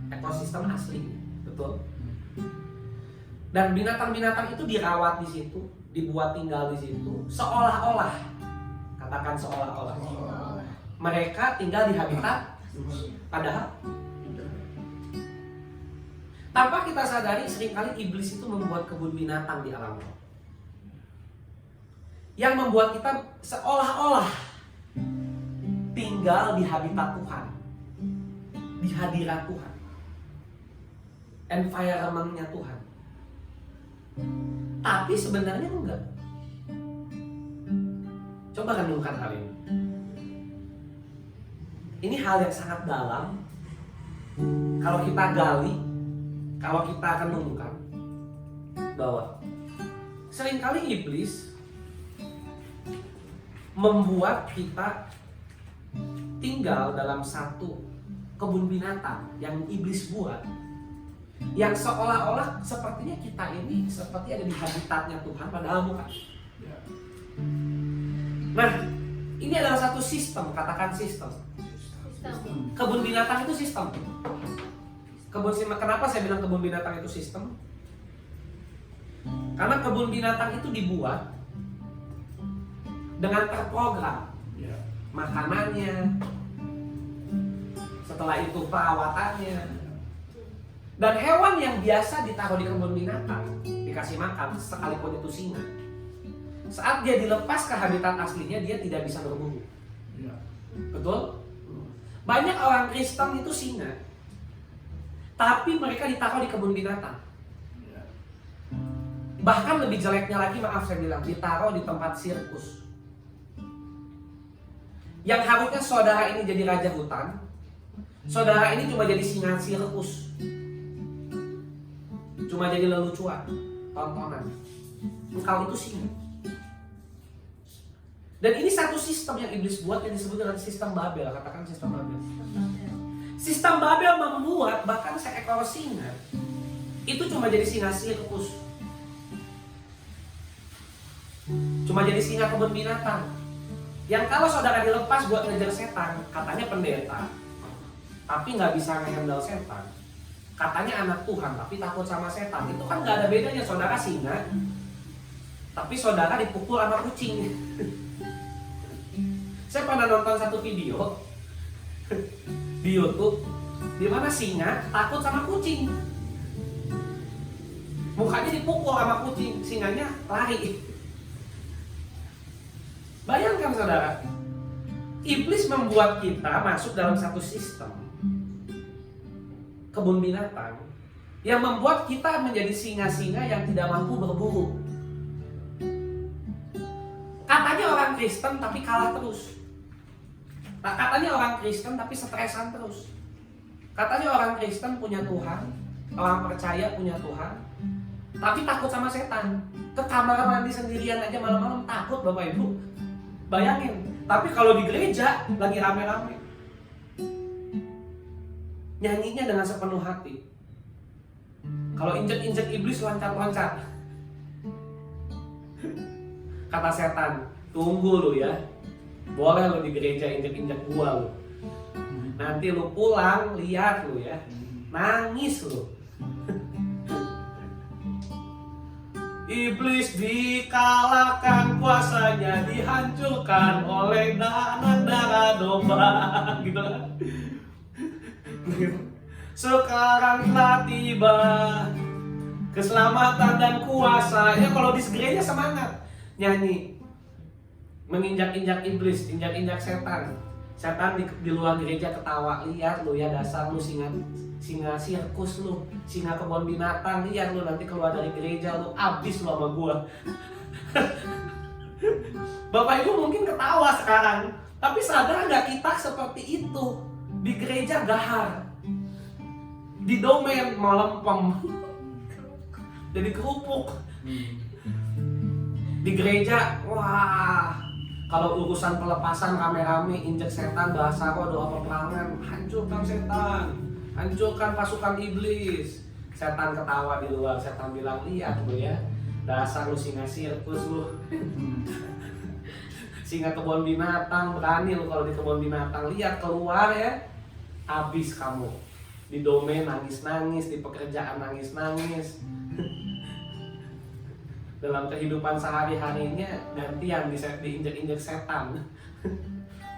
ekosistem asli, betul? Dan binatang-binatang itu dirawat di situ, dibuat tinggal di situ, seolah-olah, katakan seolah-olah, mereka tinggal di habitat, padahal tanpa kita sadari seringkali iblis itu membuat kebun binatang di alam roh, yang membuat kita seolah-olah tinggal di habitat Tuhan, di hadirat Tuhan, environment-nya Tuhan. Tapi sebenarnya enggak. Coba renungkan hal ini. Ini hal yang sangat dalam. Kalau kita gali, kalau kita renungkan, bahwa seringkali iblis membuat kita tinggal dalam satu kebun binatang yang iblis buat, yang seolah-olah sepertinya kita ini seperti ada di habitatnya Tuhan, padahal bukan. Nah, ini adalah satu sistem, katakan sistem. Kebun binatang itu sistem. Kenapa saya bilang kebun binatang itu sistem? Karena kebun binatang itu dibuat dengan terprogram. Ya. Makanannya, setelah itu perawatannya. Dan hewan yang biasa ditaruh di kebun binatang, dikasih makan, sekalipun itu singa, saat dia dilepas ke habitat aslinya, dia tidak bisa berburu. Ya. Betul? Banyak orang Kristen itu singa, tapi mereka ditaruh di kebun binatang. Ya. Bahkan lebih jeleknya lagi, maaf saya bilang, ditaruh di tempat sirkus. Yang harusnya saudara ini jadi raja hutan, saudara ini cuma jadi singa sirkus. Cuma jadi lelucuan, tontonan. Engkau itu singa. Dan ini satu sistem yang iblis buat yang disebut dengan sistem Babel. Katakan sistem Babel. Sistem Babel membuat bahkan seekor singa itu cuma jadi singa sirkus. Cuma jadi singa kebun binatang. Yang kalau saudara dilepas buat ngejar setan, katanya pendeta, tapi nggak bisa ngehandle setan. Katanya anak Tuhan, tapi takut sama setan. Itu kan nggak ada bedanya, saudara singa, tapi saudara dipukul sama kucing. Saya pernah nonton satu video di YouTube, di mana singa takut sama kucing. Mukanya dipukul sama kucing, singanya lari. Bayangkan saudara, iblis membuat kita masuk dalam satu sistem kebun binatang yang membuat kita menjadi singa-singa yang tidak mampu berburu. Katanya orang Kristen tapi kalah terus. Nah, katanya orang Kristen tapi stresan terus. Katanya orang Kristen punya Tuhan, orang percaya punya Tuhan, tapi takut sama setan. Ke kamar mandi sendirian aja malam-malam takut, Bapak Ibu. Bayangin, tapi kalau di gereja lagi rame-rame, nyanyinya dengan sepenuh hati. Kalau injek-injek iblis loncat-loncat. Kata setan, tunggu lu ya. Boleh lu di gereja injek-injek gua lu. Nanti lu pulang, lihat lu ya. Nangis lu. Iblis dikalahkan, kuasanya dihancurkan oleh darah domba, gitu kan? Sekarang telah tiba keselamatan dan kuasa. Ya kalau di gereja semangat nyanyi, menginjak-injak iblis, injak-injak setan. Setan di luar gereja ketawa, lihat lu ya dasar lu singa sirkus lu, singa kebun binatang, lihat lu nanti keluar dari gereja lu abis lu sama gua. Bapak Ibu mungkin ketawa sekarang, tapi sadar nggak kita seperti itu di gereja gahar, di domain melempem, jadi kerupuk. Di gereja, wah, kalau urusan pelepasan rame-rame, injek setan, bahasa kok doa peperangan, hancurkan setan. Hancurkan pasukan iblis. Setan ketawa di luar, setan bilang, lihat lu ya, dasar lu singa sirkus lu. Singa kebun binatang, berani lu kalau di kebun binatang, lihat keluar ya, habis kamu. Di domain nangis-nangis, di pekerjaan nangis-nangis. Dalam kehidupan sehari-harinya gantian diinjek-injek setan.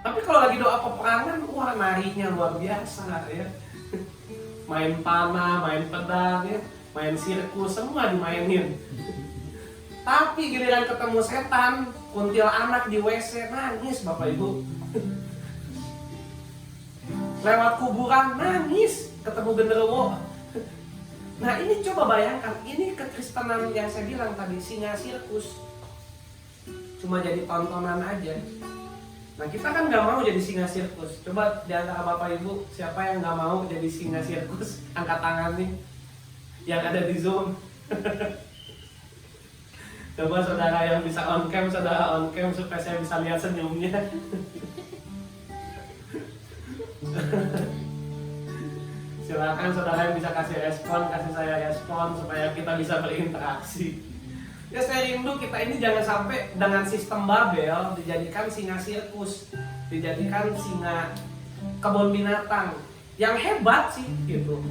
Tapi kalau lagi doa peperangan, wah narinya luar biasa ya. Main panah, main pedang, ya, main sirkus, semua dimainin. Tapi giliran ketemu setan, kuntilanak di WC, nangis Bapak Ibu. Lewat kuburan, nangis, ketemu genderuwo. Nah ini coba bayangkan, ini kekristenan yang saya bilang tadi, singa sirkus. Cuma jadi tontonan aja. Nah kita kan nggak mau jadi singa sirkus. Coba di antara Bapak Ibu, siapa yang nggak mau jadi singa sirkus? Angkat tangan nih, yang ada di Zoom. Coba saudara yang bisa on cam, saudara on cam supaya saya bisa lihat senyumnya. Silakan saudara yang bisa kasih respon, kasih saya respon supaya kita bisa berinteraksi. Ya saya rindu kita ini jangan sampai dengan sistem Babel dijadikan singa sirkus, dijadikan singa kebun binatang. Yang hebat sih gitu.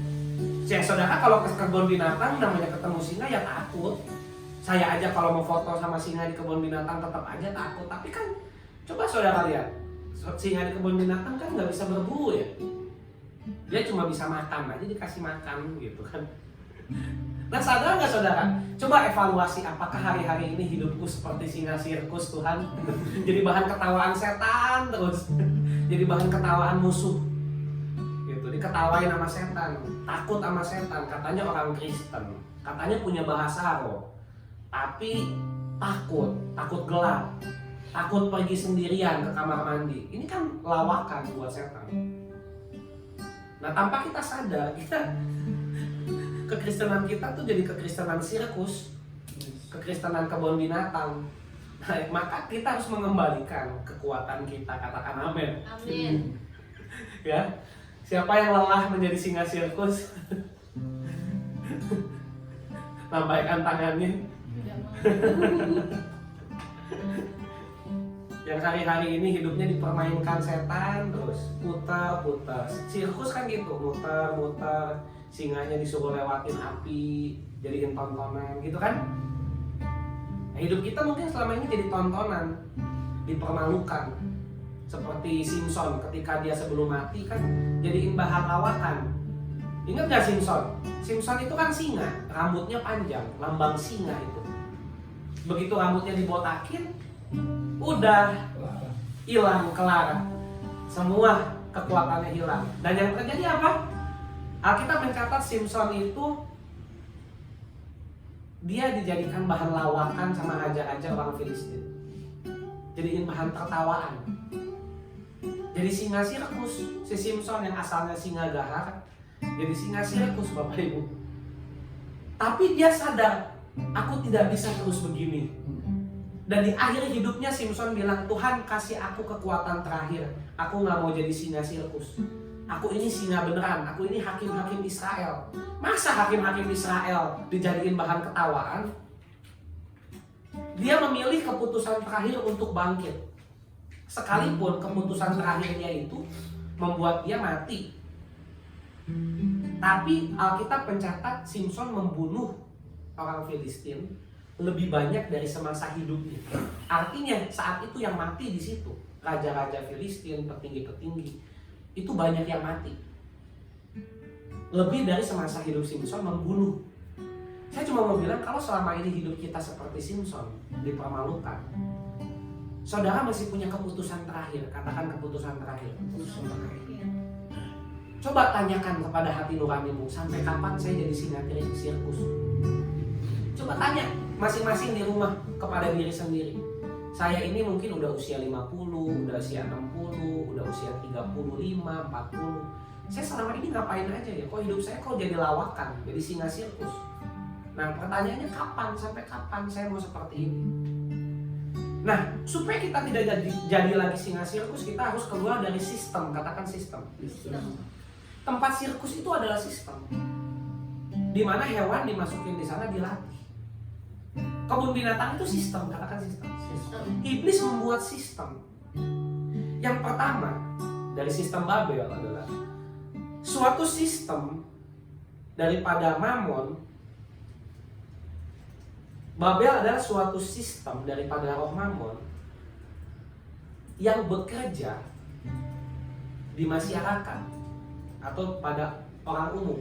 Saudara kalau ke kebun binatang namanya ketemu singa ya takut. Saya aja kalau mau foto sama singa di kebun binatang tetap aja takut. Tapi kan coba saudara lihat, singa di kebun binatang kan nggak bisa berburu ya. Dia cuma bisa makan aja, dikasih makan gitu kan. Nah sadar nggak saudara? Coba evaluasi apakah hari-hari ini hidupku seperti singa sirkus Tuhan. Jadi bahan ketawaan setan terus. Jadi bahan ketawaan musuh. Gitu, diketawain sama setan, takut sama setan. Katanya orang Kristen, katanya punya bahasa roh. Tapi takut gelap, takut pergi sendirian ke kamar mandi. Ini kan lawakan buat setan. Nah tanpa kita sadar, kekristenan kita tuh jadi kekristenan sirkus, kekristenan kebun binatang. Nah, maka kita harus mengembalikan kekuatan kita, katakan amin. Amin. Ya, siapa yang lelah menjadi singa sirkus? Lambaikan tangannya. Tidak mau. Yang hari-hari ini hidupnya dipermainkan setan terus, putar-putar. Sirkus kan gitu, muter-muter. Singanya disuruh lewatin api, jadiin tontonan gitu kan. Nah, hidup kita mungkin selama ini jadi tontonan, dipermalukan. Seperti Simpson ketika dia sebelum mati kan jadiin bahan lawakan. Ingat gak Simpson? Simpson itu kan singa, rambutnya panjang, lambang singa itu. Begitu rambutnya dibotakin, udah hilang kelar. Semua kekuatannya hilang. Dan yang terjadi apa? Alkitab mencatat Simpson itu dia dijadikan bahan lawakan sama raja-raja orang Filistin. Jadiin bahan tertawaan. Jadi singa sirkus, si Simpson yang asalnya singa gahar, jadi singa sirkus Bapak Ibu. Tapi dia sadar, aku tidak bisa terus begini. Dan di akhir hidupnya Simpson bilang, Tuhan kasih aku kekuatan terakhir. Aku gak mau jadi singa sirkus. Aku ini singa beneran, aku ini hakim-hakim Israel. Masa hakim-hakim Israel dijadiin bahan ketawaan? Dia memilih keputusan terakhir untuk bangkit. Sekalipun keputusan terakhirnya itu membuat dia mati. Tapi Alkitab mencatat Simpson membunuh orang Filistin lebih banyak dari semasa hidupnya. Artinya saat itu yang mati di situ raja-raja Filistin, petinggi-petinggi, itu banyak yang mati. Lebih dari semasa hidup Simpson membunuh. Saya cuma mau bilang kalau selama ini hidup kita seperti Simpson, dipermalukan, saudara masih punya keputusan terakhir. Katakan keputusan terakhir. Coba tanyakan kepada hati nuranimu, sampai kapan saya jadi singa sirkus? Coba tanya masing-masing di rumah kepada diri sendiri. Saya ini mungkin udah usia 50, udah usia 60, udah usia 35, 40. Saya selama ini ngapain aja ya? Kok hidup saya kok jadi lawakan, jadi singa sirkus? Nah pertanyaannya kapan, sampai kapan saya mau seperti ini? Nah supaya kita tidak jadi lagi singa sirkus, kita harus keluar dari sistem, katakan sistem. Tempat sirkus itu adalah sistem, dimana hewan dimasukin di sana dilatih. Kebun binatang itu sistem, katakan sistem. Iblis membuat sistem. Yang pertama dari sistem Babel adalah suatu sistem daripada Mammon. Babel adalah suatu sistem daripada roh Mammon yang bekerja di masyarakat atau pada orang umum.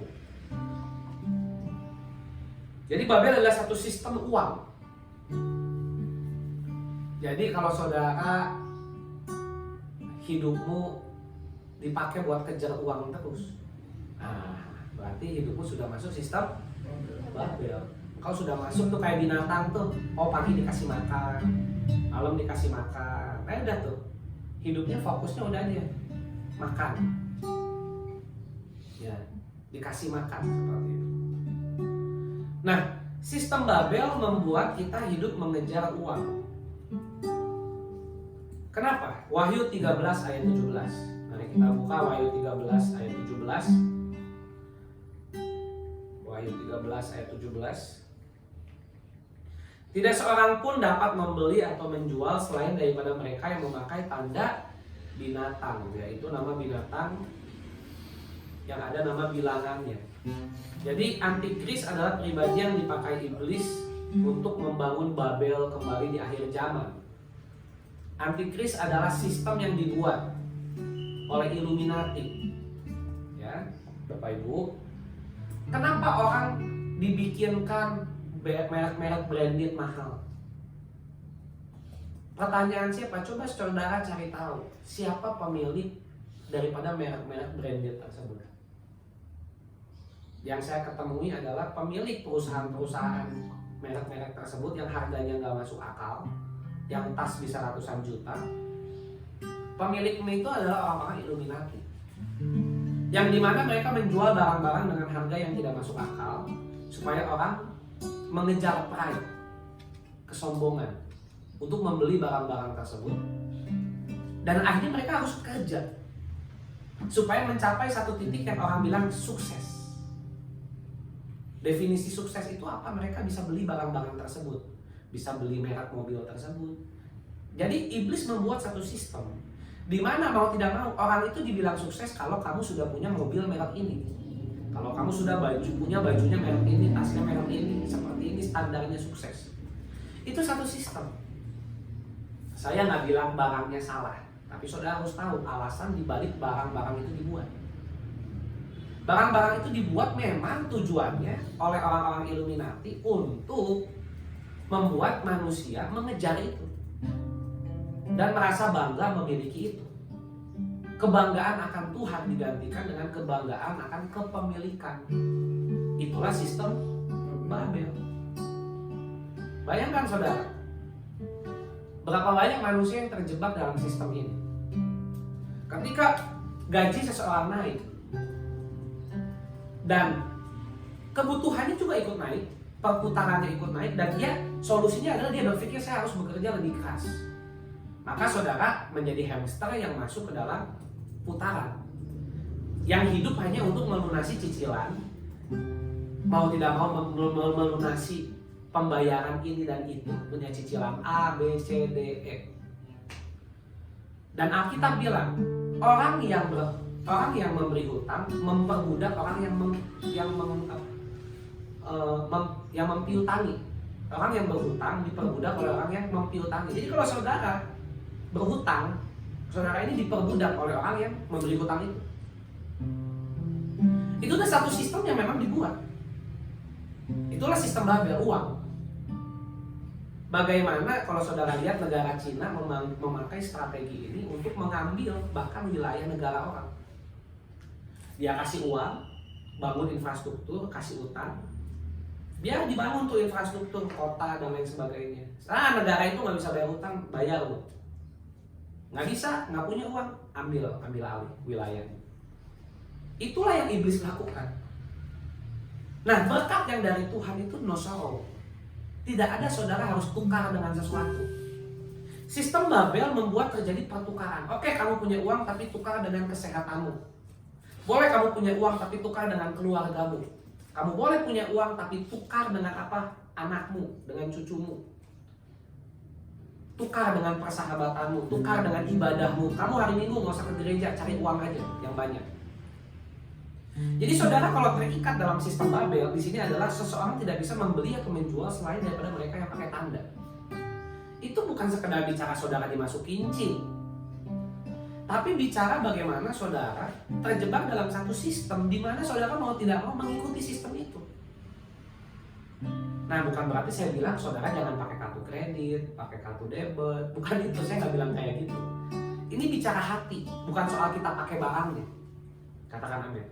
Jadi Babel adalah satu sistem uang. Jadi kalau saudara hidupmu dipakai buat kejar uang terus, nah berarti hidupmu sudah masuk sistem Babel. Kau sudah masuk tuh kayak binatang tuh, oh pagi dikasih makan, malam dikasih makan, udah tuh hidupnya fokusnya udah dia makan, ya dikasih makan seperti itu. Nah sistem Babel membuat kita hidup mengejar uang. Kenapa? Wahyu 13 ayat 17. Mari kita buka Wahyu 13 ayat 17. Wahyu 13 ayat 17. Tidak seorang pun dapat membeli atau menjual selain daripada mereka yang memakai tanda binatang, yaitu nama binatang yang ada nama bilangannya. Jadi antikris adalah pribadi yang dipakai iblis untuk membangun Babel kembali di akhir zaman. Antikris adalah sistem yang dibuat oleh Illuminati. Ya, Bapak Ibu. Kenapa orang dibikinkan merek-merek branded mahal? Pertanyaan siapa? Coba saudara cari tahu siapa pemilik daripada merek-merek branded tersebut. Yang saya ketemui adalah pemilik perusahaan-perusahaan merek-merek tersebut yang harganya nggak masuk akal, yang tas bisa ratusan juta. Pemiliknya itu adalah orang-orang Illuminati, yang dimana mereka menjual barang-barang dengan harga yang tidak masuk akal supaya orang mengejar pride, kesombongan untuk membeli barang-barang tersebut. Dan akhirnya mereka harus kerja supaya mencapai satu titik yang orang bilang sukses. Definisi sukses itu apa? Mereka bisa beli barang-barang tersebut, bisa beli merek mobil tersebut. Jadi iblis membuat satu sistem di mana mau tidak mau orang itu dibilang sukses kalau kamu sudah punya mobil merek ini, kalau kamu sudah punya bajunya merek ini, tasnya merek ini, seperti ini standarnya sukses. Itu satu sistem. Saya nggak bilang barangnya salah, tapi saudara harus tahu alasan dibalik barang-barang itu dibuat. Barang-barang itu dibuat memang tujuannya oleh orang-orang Illuminati untuk membuat manusia mengejar itu dan merasa bangga memiliki itu. Kebanggaan akan Tuhan digantikan dengan kebanggaan akan kepemilikan. Itulah sistem Babel. Bayangkan saudara, berapa banyak manusia yang terjebak dalam sistem ini. Ketika gaji seseorang naik dan kebutuhannya juga ikut naik, perputarannya ikut naik, dan dia solusinya adalah dia berpikir saya harus bekerja lebih keras. Maka saudara menjadi hamster yang masuk ke dalam putaran, yang hidup hanya untuk melunasi cicilan, mau tidak mau melunasi pembayaran ini dan itu, punya cicilan A, B, C, D, E. Dan Alkitab bilang orang yang memberi hutang memperbudak orang yang mempiutangi. Orang yang berhutang diperbudak oleh orang yang mempiutangi. Jadi kalau saudara berhutang, saudara ini diperbudak oleh orang yang memberi hutang itu. Itu adalah satu sistem yang memang dibuat. Itulah sistem Babel, uang. Bagaimana kalau saudara lihat negara Cina memakai strategi ini untuk mengambil bahkan wilayah negara orang. Dia kasih uang, bangun infrastruktur, kasih utang, biar dibangun tuh infrastruktur kota dan lain sebagainya. Nah, negara itu nggak bisa bayar utang, bayar loh. Nggak bisa, nggak punya uang, ambil alih wilayahnya. Itulah yang iblis lakukan. Nah, berkat yang dari Tuhan itu no sorrow. Tidak ada saudara harus tukar dengan sesuatu. Sistem Babel membuat terjadi pertukaran. Oke, kamu punya uang tapi tukar dengan kesehatanmu. Boleh kamu punya uang tapi tukar dengan keluargamu. Kamu boleh punya uang tapi tukar dengan apa? Anakmu, dengan cucumu. Tukar dengan persahabatanmu, tukar dengan ibadahmu. Kamu hari Minggu nggak usah ke gereja, cari uang aja yang banyak. Jadi saudara kalau terikat dalam sistem Babel, di sini adalah seseorang tidak bisa membeli atau menjual selain daripada mereka yang pakai tanda. Itu bukan sekedar bicara saudara dimasukin cing, tapi bicara bagaimana saudara terjebak dalam satu sistem di mana saudara mau tidak mau mengikuti sistem itu. Nah, bukan berarti saya bilang saudara jangan pakai kartu kredit, pakai kartu debit. Bukan itu, saya nggak bilang kayak gitu. Ini bicara hati, bukan soal kita pakai barangnya. Katakan amin.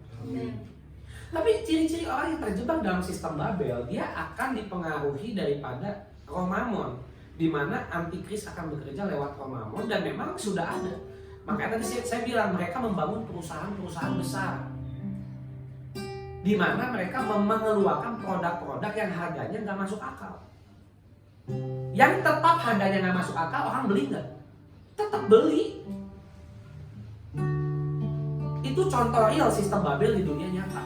Tapi ciri-ciri orang yang terjebak dalam sistem Babel, dia akan dipengaruhi daripada roh Mamon, di mana antikris akan bekerja lewat roh Mamon, dan memang sudah ada. Makanya tadi saya bilang mereka membangun perusahaan-perusahaan besar, di mana mereka mengeluarkan produk-produk yang harganya nggak masuk akal. Yang tetap harganya nggak masuk akal, orang beli nggak? Tetap beli. Itu contoh real sistem Babel di dunia nyata.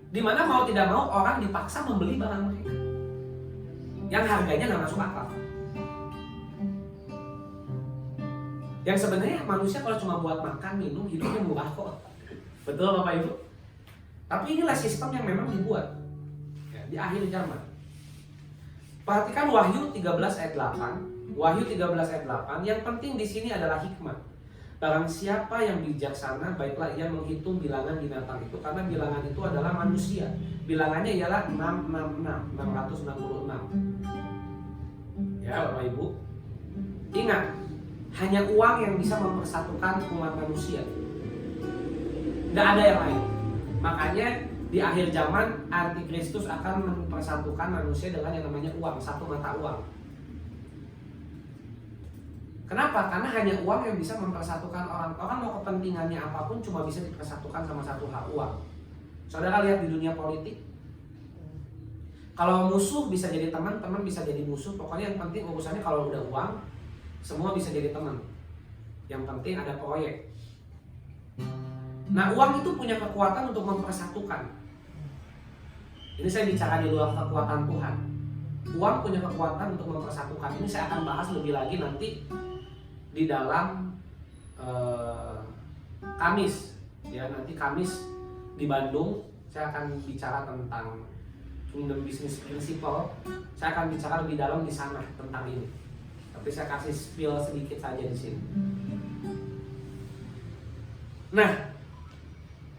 Dimana mau tidak mau orang dipaksa membeli barang mereka yang harganya nggak masuk akal. Yang sebenarnya manusia kalau cuma buat makan, minum, hidupnya murah kok. Betul Bapak Ibu? Tapi inilah sistem yang memang dibuat ya, di akhir zaman. Perhatikan Wahyu 13 ayat 8. Wahyu 13 ayat 8. Yang penting di sini adalah hikmah. Barang siapa yang bijaksana, baiklah ia menghitung bilangan binatang itu, karena bilangan itu adalah manusia. Bilangannya ialah 666. Ya Bapak Ibu, ingat, hanya uang yang bisa mempersatukan umat manusia. Nggak ada yang lain. Makanya di akhir zaman Antikristus akan mempersatukan manusia dengan yang namanya uang, satu mata uang. Kenapa? Karena hanya uang yang bisa mempersatukan orang. Orang mau kepentingannya apapun cuma bisa dipersatukan sama satu hal, uang. Saudara lihat di dunia politik. Kalau musuh bisa jadi teman, teman bisa jadi musuh. Pokoknya yang penting urusannya kalau udah uang, semua bisa jadi teman. Yang penting ada proyek. Nah, uang itu punya kekuatan untuk mempersatukan. Ini saya bicara di luar kekuatan Tuhan. Uang punya kekuatan untuk mempersatukan. Ini saya akan bahas lebih lagi nanti di dalam Kamis. Ya, nanti Kamis di Bandung saya akan bicara tentang Kingdom Business Principle. Saya akan bicara lebih dalam di sana tentang ini. Tapi saya kasih spill sedikit saja di sini. Nah,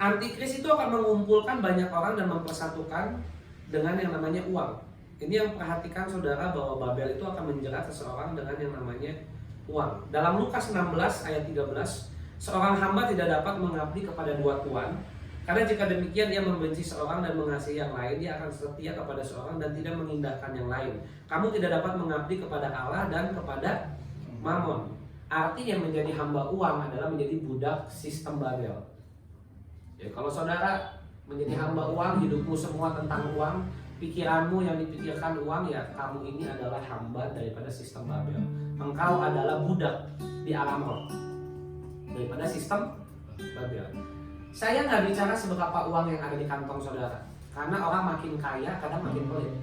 Antikris itu akan mengumpulkan banyak orang dan mempersatukan dengan yang namanya uang. Ini yang perhatikan saudara, bahwa Babel itu akan menjerat seseorang dengan yang namanya uang. Dalam Lukas 16 ayat 13, seorang hamba tidak dapat mengabdi kepada dua tuan, karena jika demikian ia membenci seorang dan mengasihi yang lain, dia akan setia kepada seorang dan tidak mengindahkan yang lain. Kamu tidak dapat mengabdi kepada Allah dan kepada Mammon. Artinya menjadi hamba uang adalah menjadi budak sistem Babel. Ya, kalau saudara menjadi hamba uang, hidupmu semua tentang uang, pikiranmu yang dipikirkan uang, ya kamu ini adalah hamba daripada sistem Babel. Engkau adalah budak di alam roh daripada sistem Babel. Saya nggak bicara seberapa uang yang ada di kantong saudara, karena orang makin kaya kadang makin pelit.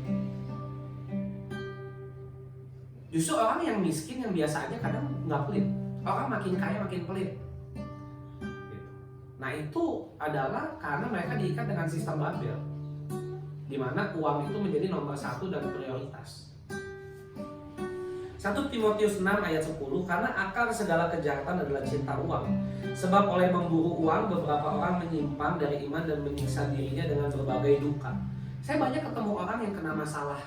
Justru orang yang miskin, yang biasa aja kadang nggak pelit. Orang makin kaya makin pelit. Nah, itu adalah karena mereka diikat dengan sistem Babel, di mana uang itu menjadi nomor satu dan prioritas. 1 Timotius 6 ayat 10, karena akar segala kejahatan adalah cinta uang. Sebab oleh memburu uang, beberapa orang menyimpang dari iman dan menyiksa dirinya dengan berbagai duka. Saya banyak ketemu orang yang kena masalah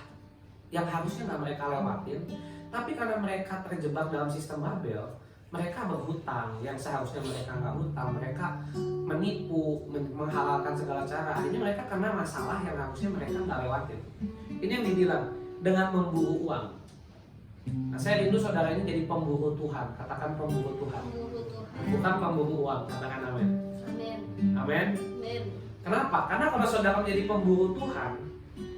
yang harusnya nggak mereka lewatin, tapi karena mereka terjebak dalam sistem Babel, mereka berhutang yang seharusnya mereka nggak hutang, mereka menipu, menghalalkan segala cara. Akhirnya mereka kena masalah yang harusnya mereka nggak lewatin. Ini yang dibilang dengan memburu uang. Nah, saya rindu saudara ini jadi pemburu Tuhan. Katakan pemburu Tuhan. Bukan pemburu uang. Katakan amin. Amin. Kenapa? Karena kalau saudara menjadi pemburu Tuhan,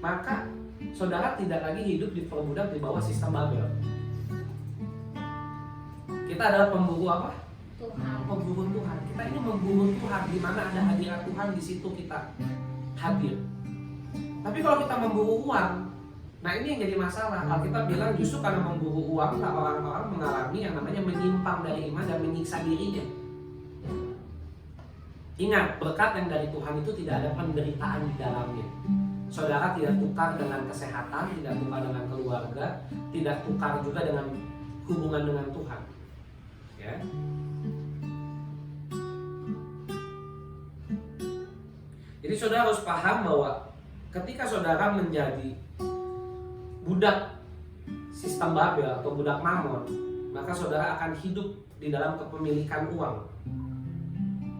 maka saudara tidak lagi hidup diperbudak di bawah sistem Babel. Kita adalah pemburu apa? Tuhan. Pemburu Tuhan. Kita ini memburu Tuhan, di mana ada hadirat Tuhan, di situ kita hadir. Tapi kalau kita memburu uang, nah ini yang jadi masalah. Alkitab bilang justru karena memburu uang, orang-orang mengalami yang namanya menyimpang dari iman dan menyiksa dirinya. Ingat, berkat yang dari Tuhan itu tidak ada penderitaan di dalamnya. Saudara tidak tukar dengan kesehatan, tidak tukar dengan keluarga, tidak tukar juga dengan hubungan dengan Tuhan. Ya. Jadi saudara harus paham bahwa ketika saudara menjadi budak sistem Babel atau budak Mammon, maka saudara akan hidup di dalam kepemilikan uang.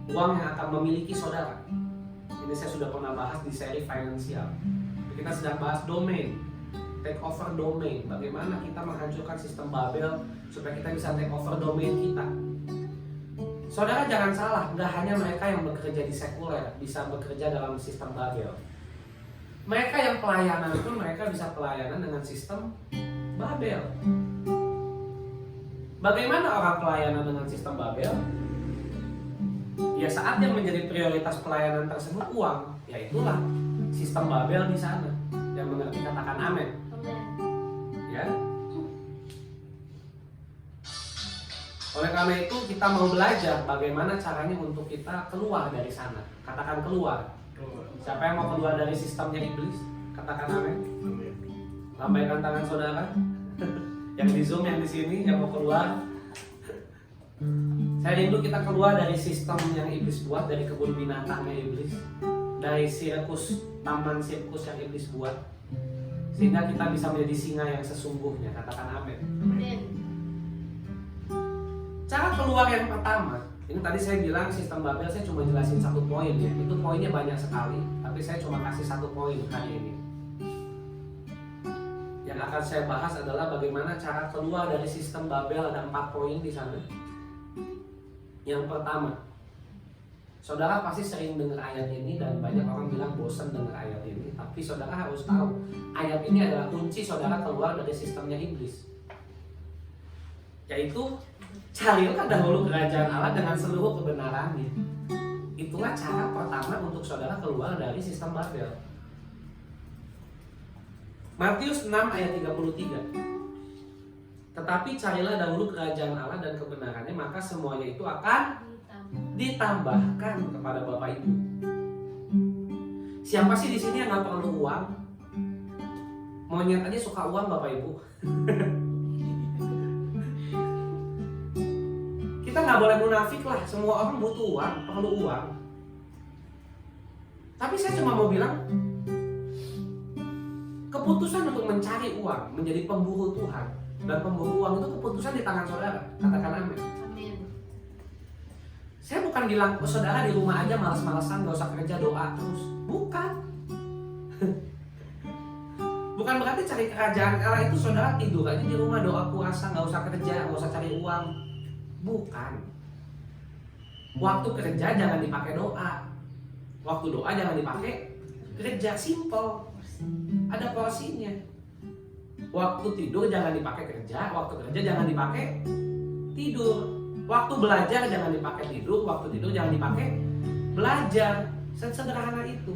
Uang yang akan memiliki saudara. Ini saya sudah pernah bahas di seri finansial. Kita sedang bahas domain, take over domain. Bagaimana kita menghancurkan sistem Babel supaya kita bisa take over domain kita. Saudara jangan salah, nggak hanya mereka yang bekerja di sekuler bisa bekerja dalam sistem Babel. Mereka yang pelayanan pun mereka bisa pelayanan dengan sistem Babel. Bagaimana orang pelayanan dengan sistem Babel? Ya saat yang menjadi prioritas pelayanan tersebut uang, ya itulah sistem Babel di sana. Yang mengerti katakan amin. Ya. Oleh karena itu kita mau belajar bagaimana caranya untuk kita keluar dari sana. Katakan keluar. Siapa yang mau keluar dari sistemnya iblis? Katakan amin. Lambaikan tangan saudara. Yang di Zoom, yang di sini, yang mau keluar. Saya rindu kita keluar dari sistem yang iblis buat, dari kebun binatangnya iblis, dari sirkus, taman sirkus yang iblis buat, sehingga kita bisa menjadi singa yang sesungguhnya. Katakan amin. Amin. Cara keluar yang pertama, ini tadi saya bilang sistem Babel, saya cuma jelasin satu poin ya. Itu poinnya banyak sekali, tapi saya cuma kasih satu poin hari ini. Yang akan saya bahas adalah bagaimana cara keluar dari sistem Babel. Ada 4 poin di sana. Yang pertama, saudara pasti sering dengar ayat ini dan banyak orang bilang bosan dengar ayat ini. Tapi saudara harus tahu, ayat ini adalah kunci saudara keluar dari sistemnya iblis. Yaitu, carilah dahulu kerajaan Allah dengan seluruh kebenarannya. Itulah cara pertama untuk saudara keluar dari sistem Babel. Matius 6 ayat 33. Tetapi carilah dahulu kerajaan Allah dan kebenarannya, maka semuanya itu akan ditambahkan kepada Bapak Ibu. Siapa sih di sini yang nggak perlu uang? Monyet aja suka uang, Bapak Ibu. Kita nggak boleh munafik lah. Semua orang butuh uang, perlu uang. Tapi saya cuma mau bilang, keputusan untuk mencari uang, menjadi pemburu Tuhan dan pemburu uang itu keputusan di tangan saudara. Katakan amin. Amin. Saya bukan bilang, oh, saudara di rumah aja malas-malasan, gak usah kerja, doa terus. Bukan. Bukan berarti cari kerajaan Allah itu saudara tidur aja di rumah, doa puasa, gak usah kerja, gak usah cari uang. Bukan. Waktu kerja jangan dipakai doa. Waktu doa jangan dipakai kerja. Simple. Ada porsinya. Waktu tidur jangan dipakai kerja, waktu kerja jangan dipakai tidur. Waktu belajar jangan dipakai tidur, waktu tidur jangan dipakai belajar. Sederhana itu.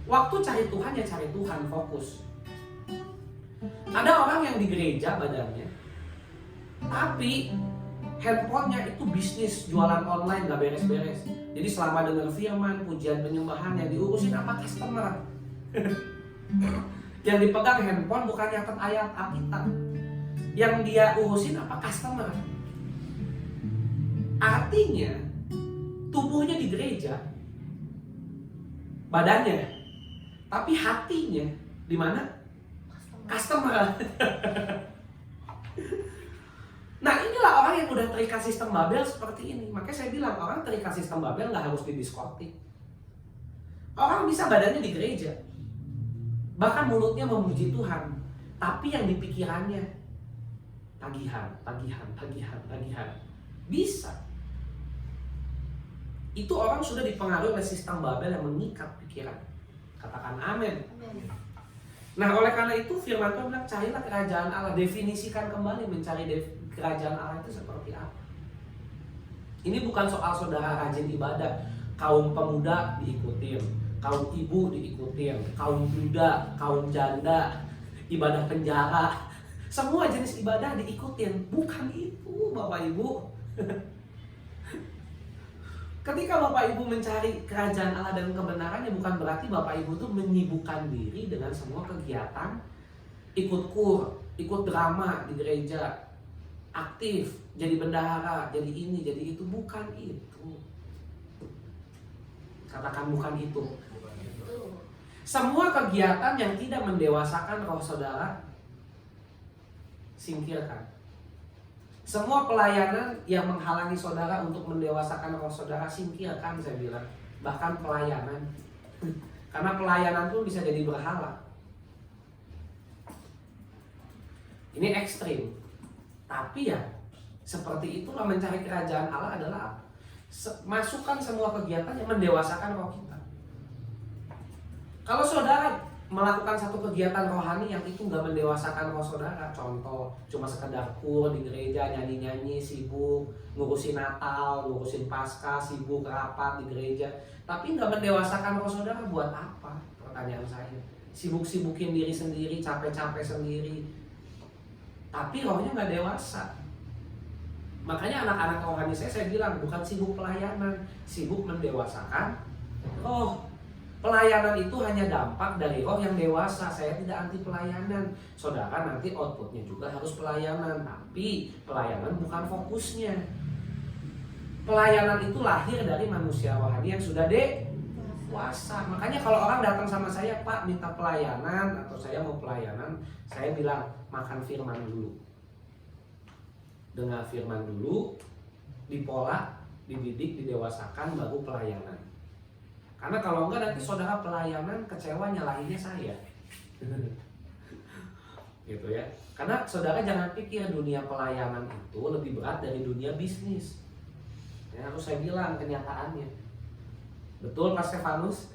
Waktu cari Tuhan ya cari Tuhan, fokus. Ada orang yang di gereja badannya, tapi handphonenya itu bisnis, jualan online gak beres-beres. Jadi selama dengar firman, pujian, penyembahan yang diurusin apa customer. Yang dipegang handphone bukan nyatet ayat Alkitab. Yang dia urusin apa? Customer. Artinya tubuhnya di gereja, badannya, tapi hatinya di mana? Customer. Nah, inilah orang yang udah terikat sistem Babel seperti ini. Makanya saya bilang orang terikat sistem Babel nggak harus di diskotik. Orang bisa badannya di gereja, bahkan mulutnya memuji Tuhan, tapi yang di pikirannya tagihan. Bisa. Itu orang sudah dipengaruhi oleh sistem Babel yang mengikat pikiran. Katakan amin. Amin. Nah, oleh karena itu firman Tuhan bilang carilah kerajaan Allah. Definisikan kembali mencari kerajaan Allah itu seperti apa. Ini bukan soal saudara rajin ibadah. Kaum pemuda diikutin, kaum ibu diikutin, kaum duda, kaum janda, ibadah penjara, semua jenis ibadah diikutin. Bukan itu, Bapak Ibu. Ketika Bapak Ibu mencari kerajaan Allah dan kebenarannya, bukan berarti Bapak Ibu tuh menyibukkan diri dengan semua kegiatan, ikut kur, ikut drama di gereja, aktif, jadi bendahara, jadi ini, jadi itu. Bukan itu. Katakan bukan itu. Semua kegiatan yang tidak mendewasakan roh saudara, singkirkan. Semua pelayanan yang menghalangi saudara untuk mendewasakan roh saudara, singkirkan, saya bilang. Bahkan pelayanan. Karena pelayanan pun bisa jadi berhala. Ini ekstrim. Tapi ya, seperti itulah mencari kerajaan Allah adalah apa? Masukkan semua kegiatan yang mendewasakan roh kita. Kalau saudara melakukan satu kegiatan rohani yang itu nggak mendewasakan roh saudara, contoh cuma sekedar kur di gereja, nyanyi-nyanyi, sibuk ngurusin Natal, ngurusin Paskah, sibuk rapat di gereja, tapi nggak mendewasakan roh saudara, buat apa? Pertanyaan saya. Sibuk-sibukin diri sendiri, capek-capek sendiri, tapi rohnya nggak dewasa. Makanya anak-anak rohani saya bilang bukan sibuk pelayanan, sibuk mendewasakan roh. Pelayanan itu hanya dampak dari roh yang dewasa. Saya tidak anti pelayanan. Saudara nanti outputnya juga harus pelayanan. Tapi pelayanan bukan fokusnya. Pelayanan itu lahir dari manusia rohani yang sudah dewasa. Makanya kalau orang datang sama saya, Pak minta pelayanan atau saya mau pelayanan, saya bilang makan firman dulu. Dengar firman dulu, dipola, dididik, didewasakan, baru pelayanan. Karena kalau enggak nanti saudara pelayanan kecewa nyalahinnya saya. Gitu ya. Karena saudara jangan pikir dunia pelayanan itu lebih berat dari dunia bisnis. Ya, harus saya bilang kenyataannya. Betul Pak Stefanus?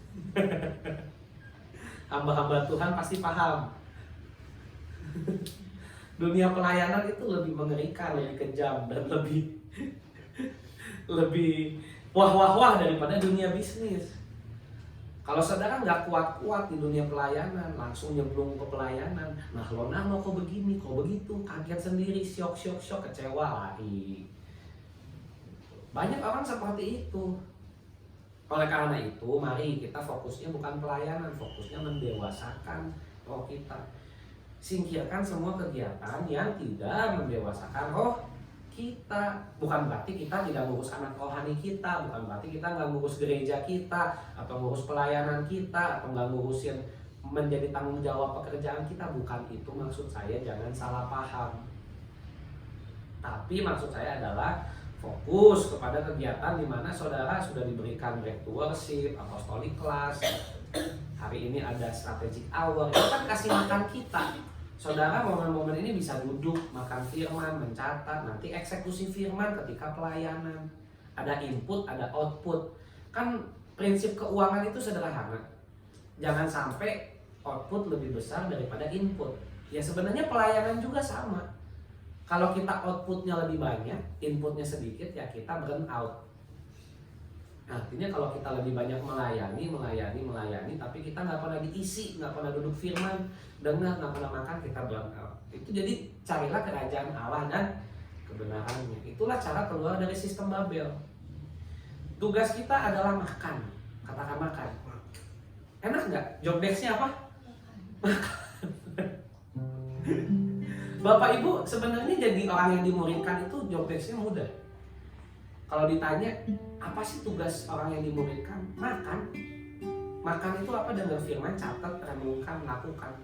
Hamba-hamba Tuhan pasti paham. Dunia pelayanan itu lebih mengerikan, lebih kejam dan lebih wah daripada dunia bisnis. Kalau saudara nggak kuat-kuat di dunia pelayanan, langsung nyemplung ke pelayanan. Nah lo kok begini, kok begitu, kaget sendiri, syok, kecewa lari. Banyak orang seperti itu. Oleh karena itu, mari kita fokusnya bukan pelayanan, fokusnya mendewasakan roh kita. Singkirkan semua kegiatan yang tidak mendewasakan roh kita. Bukan berarti kita tidak ngurus anak rohani kita, bukan berarti kita nggak ngurus gereja kita, atau ngurus pelayanan kita, atau nggak ngurusin menjadi tanggung jawab pekerjaan kita. Bukan itu maksud saya, jangan salah paham. Tapi maksud saya adalah fokus kepada kegiatan di mana saudara sudah diberikan back to worship, apostolic class. Hari ini ada strategic hour, itu kan kasih makan kita. Saudara momen-momen ini bisa duduk, makan firman, mencatat, nanti eksekusi firman ketika pelayanan. Ada input, ada output. Kan prinsip keuangan itu sederhana. Jangan sampai output lebih besar daripada input. Ya sebenarnya pelayanan juga sama. Kalau kita outputnya lebih banyak, inputnya sedikit, ya kita burn out. Artinya kalau kita lebih banyak melayani, tapi kita nggak pernah diisi, nggak pernah duduk firman, dengar, nggak pernah makan, kita burn out. Itu jadi carilah kerajaan Allah dan kebenarannya. Itulah cara keluar dari sistem Babel. Tugas kita adalah makan. Katakan makan. Enak nggak? Job desk-nya apa? Makan. Bapak Ibu sebenarnya jadi orang yang dimuridkan itu job desk-nya mudah. Kalau ditanya, apa sih tugas orang yang dimuridkan? Makan. Makan itu apa? Dengar firman, catat, renungkan, lakukan.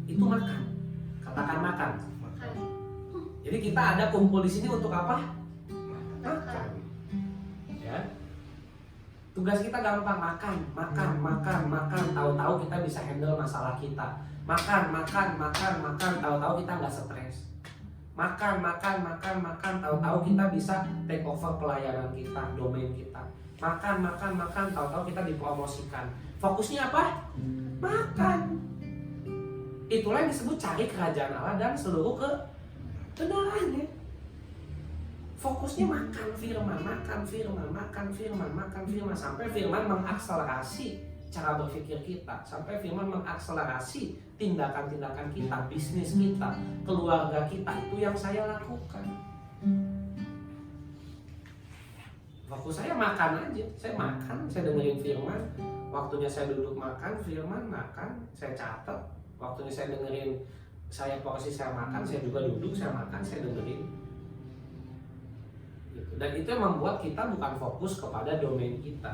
Itu makan. Katakan makan. Jadi kita ada kumpul di sini untuk apa? Makan. Ya. Tugas kita gampang, makan. Tahu-tahu kita bisa handle masalah kita. Makan. Tahu-tahu kita nggak stres. Makan, tahu-tahu kita bisa take over pelayanan kita, domain kita. Makan, tahu-tahu kita dipromosikan. Fokusnya apa? Makan. Itulah yang disebut cari kerajaan Allah dan seluruh kebenarannya. Fokusnya makan firman, sampai firman mengakselerasi cara berpikir kita, sampai firman mengakselerasi tindakan-tindakan kita, bisnis kita, keluarga kita. Itu yang saya lakukan. Fokus saya makan aja. Saya makan, saya dengerin firman. Waktunya saya duduk makan, firman, makan, saya catat. Waktunya saya dengerin, porsi saya makan, saya juga duduk, saya makan, saya dengerin. Dan itu yang membuat kita bukan fokus kepada domain kita.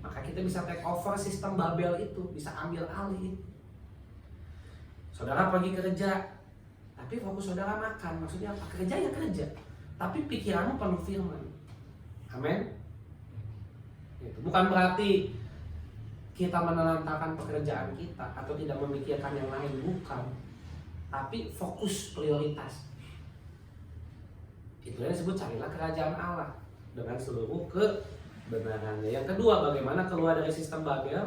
Maka kita bisa take over sistem Babel itu, bisa ambil alih. Saudara pergi kerja, tapi fokus saudara makan. Maksudnya apa? Kerja ya kerja, tapi pikiranmu penuh firman. Amin. Bukan berarti kita menelantarkan pekerjaan kita atau tidak memikirkan yang lain, bukan. Tapi fokus prioritas. Itu yang disebut carilah kerajaan Allah dengan seluruh kebenarannya. Yang kedua, bagaimana keluar dari sistem Babel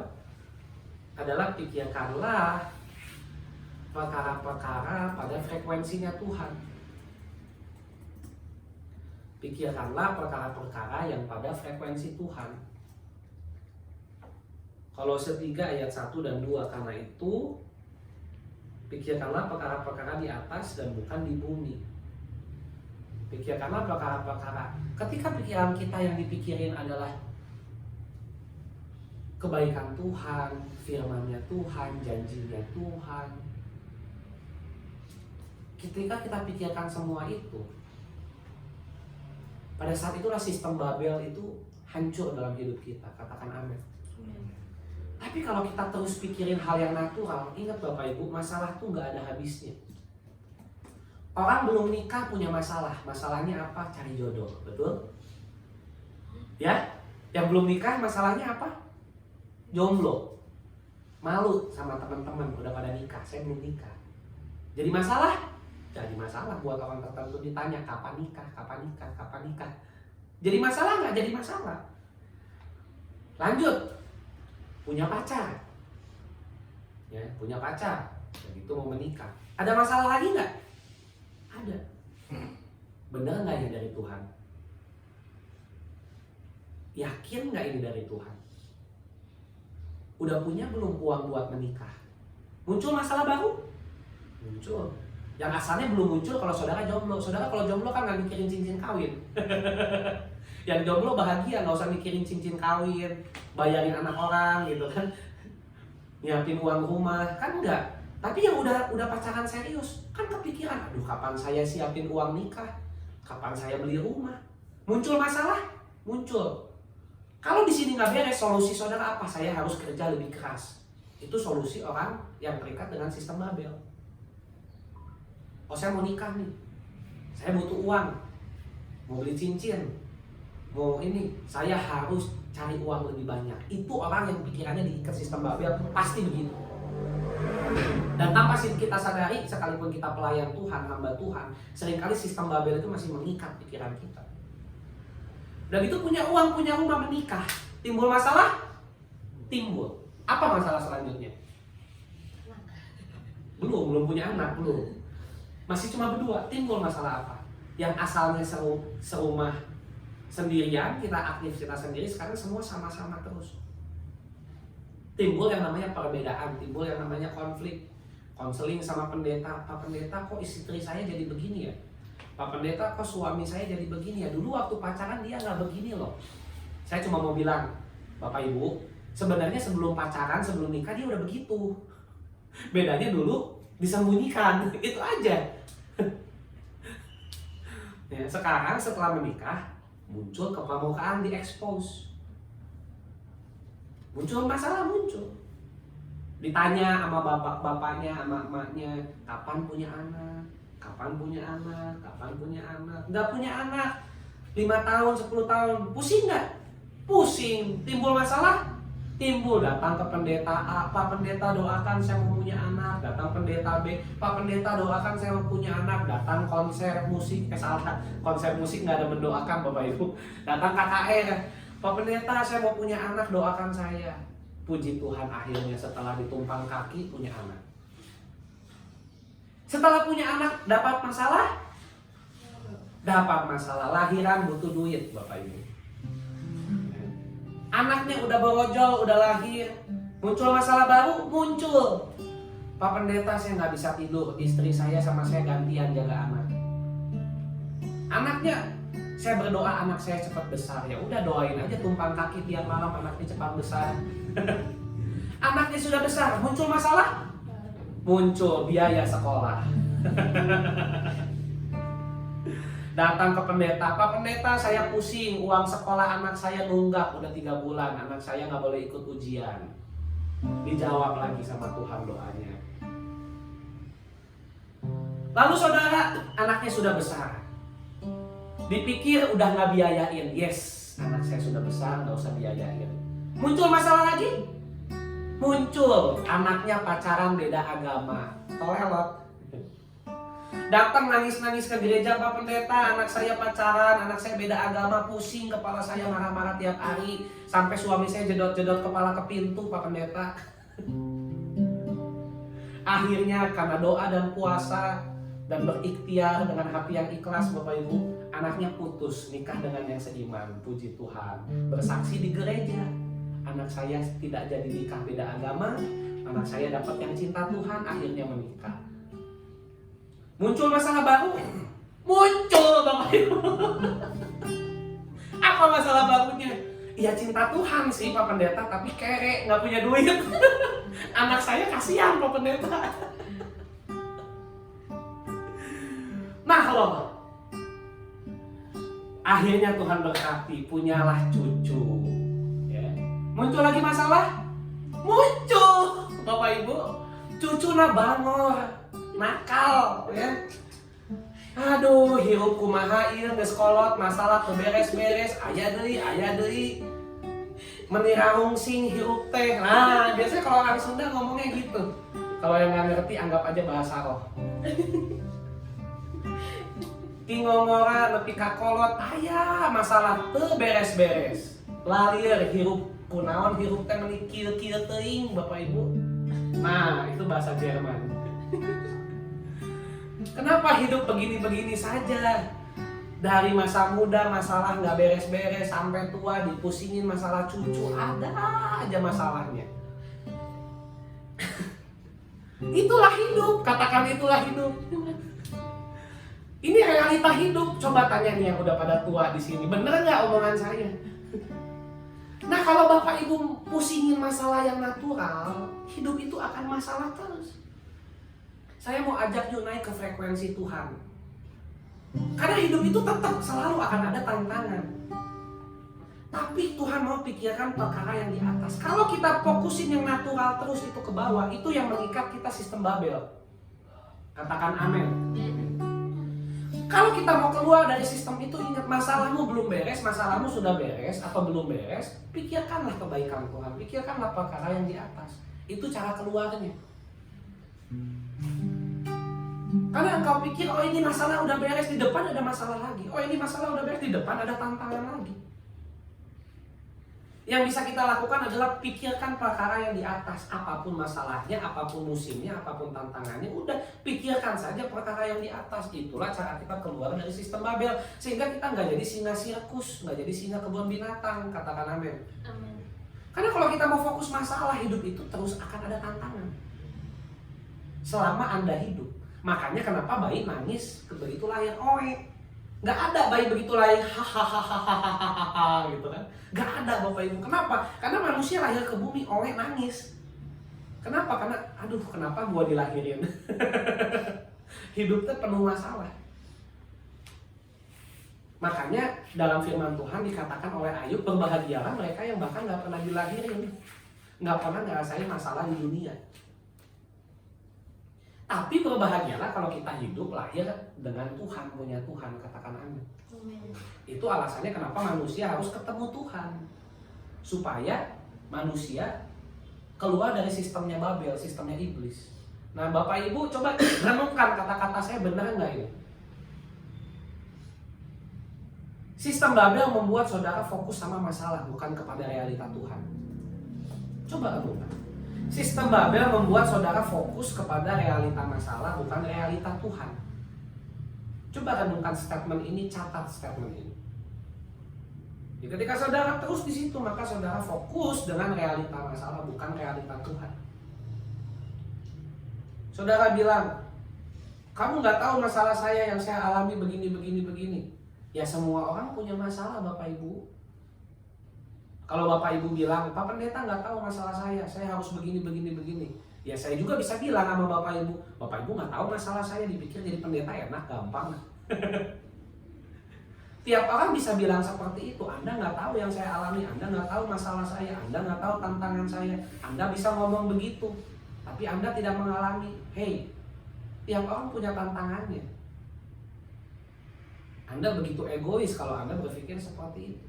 adalah pikirkanlah perkara-perkara pada frekuensinya Tuhan. Pikirkanlah perkara-perkara yang pada frekuensi Tuhan. Kolose 3 ayat 1 dan 2, karena itu pikirkanlah perkara-perkara di atas dan bukan di bumi. Pikirkanlah perkara-perkara. Ketika pikiran kita yang dipikirin adalah kebaikan Tuhan, firman-Nya Tuhan, janjinya Tuhan. Ketika kita pikirkan semua itu, pada saat itulah sistem Babel itu hancur dalam hidup kita. Katakan amin. Tapi kalau kita terus pikirin hal yang natural, ingat Bapak Ibu, masalah tuh nggak ada habisnya. Orang belum nikah punya masalah. Masalahnya apa? Cari jodoh, betul? Ya? Yang belum nikah masalahnya apa? Jomblo. Malu sama teman-teman udah pada nikah, saya belum nikah. Jadi masalah? Jadi masalah buat orang tertentu, ditanya kapan nikah, kapan nikah, kapan nikah. Jadi masalah nggak? Jadi masalah. Lanjut, punya pacar. Ya, punya pacar. Begitu mau menikah. Ada masalah lagi nggak? Ada. Benar nggak ini dari Tuhan? Yakin nggak ini dari Tuhan? Udah punya belum uang buat menikah? Muncul masalah baru? Muncul. Yang asalnya belum muncul kalau saudara jomblo. Saudara kalau jomblo kan nggak mikirin cincin kawin. Yang jomblo bahagia, nggak usah mikirin cincin kawin, bayarin anak orang gitu kan, nyiapin uang rumah, kan enggak. Tapi yang udah pacaran serius, kan kepikiran, aduh kapan saya siapin uang nikah, kapan saya beli rumah. Muncul masalah, muncul. Kalau di sini nggak beres, solusi saudara apa? Saya harus kerja lebih keras. Itu solusi orang yang terikat dengan sistem Babel. Oh saya mau nikah nih, saya butuh uang, mau beli cincin, mau ini, saya harus cari uang lebih banyak. Itu orang yang pikirannya diikat sistem Babel, pasti begitu. Dan tanpa kita sadari, sekalipun kita pelayan Tuhan, hamba Tuhan, seringkali sistem Babel itu masih mengikat pikiran kita. Dan itu punya uang, punya rumah, menikah, timbul masalah? Timbul. Apa masalah selanjutnya? Belum punya anak, belum. Masih cuma berdua, timbul masalah apa? Yang asalnya serumah sendirian, kita aktif kita sendiri, sekarang semua sama-sama terus. Timbul yang namanya perbedaan, timbul yang namanya konflik. Konseling sama pendeta, Pak Pendeta kok istri saya jadi begini ya? Pak Pendeta kok suami saya jadi begini ya? Dulu waktu pacaran dia nggak begini loh. Saya cuma mau bilang, Bapak Ibu, sebenarnya sebelum pacaran, sebelum nikah dia udah begitu. Bedanya dulu disembunyikan, itu aja. Ya, sekarang setelah menikah, muncul kepramukaan, diekspos. Muncul masalah, muncul. Ditanya sama bapaknya, sama emaknya, kapan punya anak? Kapan punya anak? Kapan punya anak? Nggak punya anak 5 tahun, 10 tahun, pusing nggak? Pusing. Timbul masalah? Timbul. Datang ke pendeta A, Pak Pendeta doakan saya mau punya anak. Datang pendeta B, Pak Pendeta doakan saya mau punya anak. Datang konser musik, salah, konser musik nggak ada mendoakan Bapak Ibu. Datang KKR, Pak Pendeta saya mau punya anak, doakan saya. Puji Tuhan, akhirnya setelah ditumpang kaki punya anak. Setelah punya anak dapat masalah? Dapat masalah. Lahiran butuh duit Bapak Ibu. Anaknya udah borojol, udah lahir, muncul masalah baru, muncul. Pak Pendeta saya nggak bisa tidur, istri saya sama saya gantian jaga anak. Anaknya, saya berdoa anak saya cepat besar. Ya udah doain aja, tumpang kaki tiap malam anaknya cepat besar. Anaknya sudah besar, muncul masalah? Muncul biaya sekolah. Datang ke pendeta, Pak Pendeta saya pusing, uang sekolah anak saya nunggak udah 3 bulan, anak saya nggak boleh ikut ujian. Dijawab lagi sama Tuhan doanya. Lalu saudara, anaknya sudah besar. Dipikir udah nggak biayain, yes, anak saya sudah besar, nggak usah biayain. Muncul masalah lagi? Muncul, anaknya pacaran beda agama, tolelat. Datang nangis-nangis ke gereja, Pak Pendeta, anak saya pacaran, anak saya beda agama, pusing, kepala saya marah-marah tiap hari, sampai suami saya jedot-jedot kepala ke pintu, Pak Pendeta. Akhirnya karena doa dan puasa dan berikhtiar dengan hati yang ikhlas Bapak Ibu, anaknya putus, nikah dengan yang seiman, puji Tuhan. Bersaksi di gereja, anak saya tidak jadi nikah beda agama, anak saya dapat yang cinta Tuhan, akhirnya menikah. Muncul masalah baru? muncul Bapak Ibu. Apa masalah barunya? Ya cinta Tuhan sih Pak Pendeta, tapi kere, nggak punya duit. Anak saya kasihan Pak Pendeta. Nah loh, akhirnya Tuhan berkati, punyalah cucu. Ya. Muncul lagi masalah? Muncul Bapak Ibu, cucu bangor, nakal ya. Aduh, hirup kumaha ieu geus kolot, masalah teu beres-beres, aya deui. Menirahung sing hirup teh. Nah, biasanya kalau orang Sunda ngomongnya gitu. Kalau yang nggak ngerti anggap aja bahasa roh. Ti ngomora nepi ka kolot, aya masalah teu beres-beres. Lalieur hirup kunaon hirup teh meuni kieu-kieu teuing Bapak Ibu. Nah, itu bahasa Jerman. Kenapa hidup begini-begini saja? Dari masa muda masalah nggak beres-beres sampai tua dipusingin masalah cucu, ada aja masalahnya. Itulah hidup, katakan itulah hidup. Ini realita hidup. Coba tanya nih yang udah pada tua di sini, bener nggak omongan saya? Nah kalau Bapak Ibu pusingin masalah yang natural, hidup itu akan masalah terus. Saya mau ajak yuk naik ke frekuensi Tuhan. Karena hidup itu tetap selalu akan ada tantangan. Tapi Tuhan mau pikirkan perkara yang di atas. Kalau kita fokusin yang natural terus itu ke bawah, itu yang mengikat kita sistem Babel. Katakan amin. Kalau kita mau keluar dari sistem itu, ingat masalahmu belum beres, masalahmu sudah beres atau belum beres, pikirkanlah kebaikan Tuhan, pikirkanlah perkara yang di atas. Itu cara keluarnya. Karena engkau pikir, oh ini masalah udah beres, di depan ada masalah lagi. Oh ini masalah udah beres, di depan ada tantangan lagi. Yang bisa kita lakukan adalah pikirkan perkara yang di atas. Apapun masalahnya, apapun musimnya, apapun tantangannya, udah pikirkan saja perkara yang di atas. Itulah cara kita keluar dari sistem Babel. Sehingga kita nggak jadi singa sirkus, nggak jadi singa kebun binatang. Katakan amin. Amin. Karena kalau kita mau fokus masalah, hidup itu terus akan ada tantangan. Selama Anda hidup. Makanya kenapa bayi nangis begitu lahir oe. Nggak ada bayi begitu lahir hahaha gitu kan. Nggak ada Bapak Ibu. Kenapa? Karena manusia lahir ke bumi oe nangis. Kenapa? Karena aduh kenapa gua dilahirin. Hidupnya penuh masalah. Makanya dalam firman Tuhan dikatakan oleh Ayub, berbahagialah mereka yang bahkan nggak pernah dilahirin, nggak pernah ngerasain masalah di dunia. Tapi berbahagialah kalau kita hidup lahir dengan Tuhan, punya Tuhan, katakan amin. Itu alasannya kenapa manusia harus ketemu Tuhan. Supaya manusia keluar dari sistemnya Babel, sistemnya iblis. Nah Bapak Ibu coba renungkan kata-kata saya benar nggak ini? Sistem Babel membuat saudara fokus sama masalah, bukan kepada realita Tuhan. Coba renungkan. Sistem Babel membuat saudara fokus kepada realita masalah, bukan realita Tuhan. Coba renungkan statement ini, catat statement ini. Jadi ketika saudara terus di situ, maka saudara fokus dengan realita masalah, bukan realita Tuhan. Saudara bilang, kamu nggak tahu masalah saya yang saya alami begini. Ya semua orang punya masalah Bapak Ibu. Kalau Bapak Ibu bilang, Pak Pendeta nggak tahu masalah saya harus begini. Ya saya juga bisa bilang sama Bapak Ibu nggak tahu masalah saya, dipikir jadi pendeta enak, gampang. Tiap orang bisa bilang seperti itu, Anda nggak tahu yang saya alami, Anda nggak tahu masalah saya, Anda nggak tahu tantangan saya, Anda bisa ngomong begitu, tapi Anda tidak mengalami. Hey, tiap orang punya tantangannya. Anda begitu egois kalau Anda berpikir seperti itu.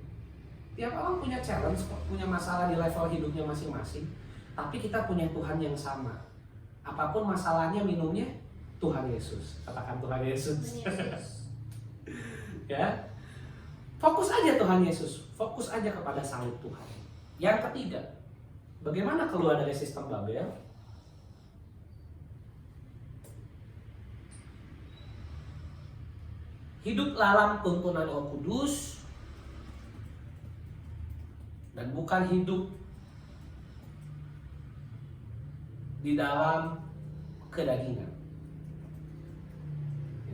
Tiap orang punya challenge, punya masalah di level hidupnya masing-masing. Tapi kita punya Tuhan yang sama. Apapun masalahnya, minumnya Tuhan Yesus. Katakan Tuhan Yesus. Ya, fokus aja Tuhan Yesus. Fokus aja kepada salib Tuhan. Yang ketiga, bagaimana keluar dari sistem Babel? Hidup dalam tuntunan Roh Kudus. Dan bukan hidup di dalam kedagingan.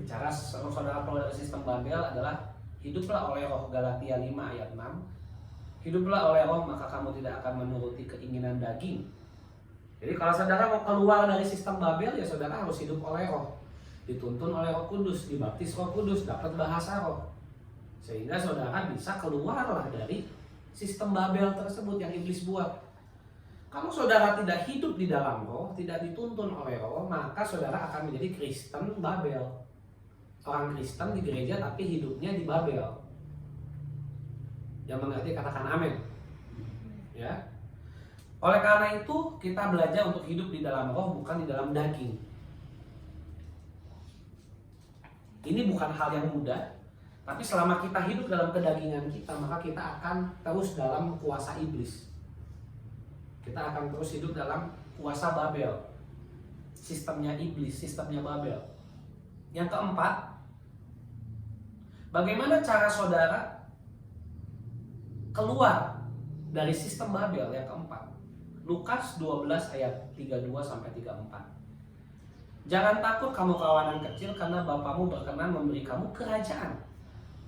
Cara saudara keluar dari sistem Babel adalah hiduplah oleh roh, Galatia 5 ayat 6. Hiduplah oleh roh maka kamu tidak akan menuruti keinginan daging. Jadi kalau saudara mau keluar dari sistem Babel ya saudara harus hidup oleh roh. Dituntun oleh Roh Kudus, dibaptis Roh Kudus, dapat bahasa roh. Sehingga saudara bisa keluarlah dari sistem Babel tersebut yang iblis buat. Kalau saudara tidak hidup di dalam roh, tidak dituntun oleh roh, maka saudara akan menjadi Kristen Babel. Orang Kristen di gereja tapi hidupnya di Babel. Yang mengerti katakan amin. Ya. Oleh karena itu kita belajar untuk hidup di dalam roh bukan di dalam daging. Ini bukan hal yang mudah, tapi selama kita hidup dalam kedagingan kita, maka kita akan terus dalam kuasa iblis. Kita akan terus hidup dalam kuasa Babel. Sistemnya iblis, sistemnya Babel. Yang keempat, bagaimana cara saudara keluar dari sistem Babel? Yang keempat, Lukas 12 ayat 32-34. Jangan takut kamu kawanan kecil, karena Bapamu berkenan memberi kamu kerajaan.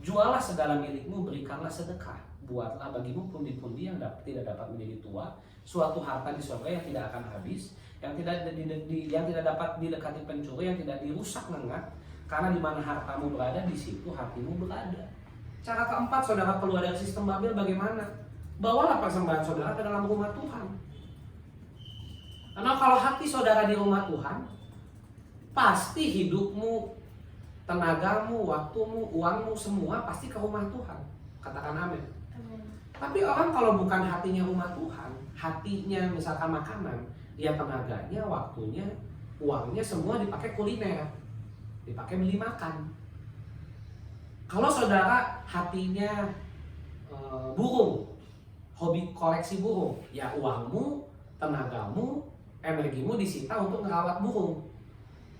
Jualah segala milikmu, berikanlah sedekah. Buatlah bagimu pundi-pundi yang tidak dapat menjadi tua, suatu harta di surga yang tidak akan habis, yang tidak dapat didekati pencuri, yang tidak dirusak nengat. Karena di mana hartamu berada, di situ hatimu berada. Cara keempat saudara keluar dari sistem Babel bagaimana? Bawalah persembahan saudara ke dalam rumah Tuhan. Karena kalau hati saudara di rumah Tuhan, pasti hidupmu, tenagamu, waktumu, uangmu, semua pasti ke rumah Tuhan. Katakan amin. Tapi orang kalau bukan hatinya rumah Tuhan, hatinya misalkan makanan, dia tenaganya, waktunya, uangnya semua dipakai kuliner, dipakai beli makan. Kalau saudara hatinya burung, hobi koleksi burung, ya uangmu, tenagamu, energimu disita untuk merawat burung.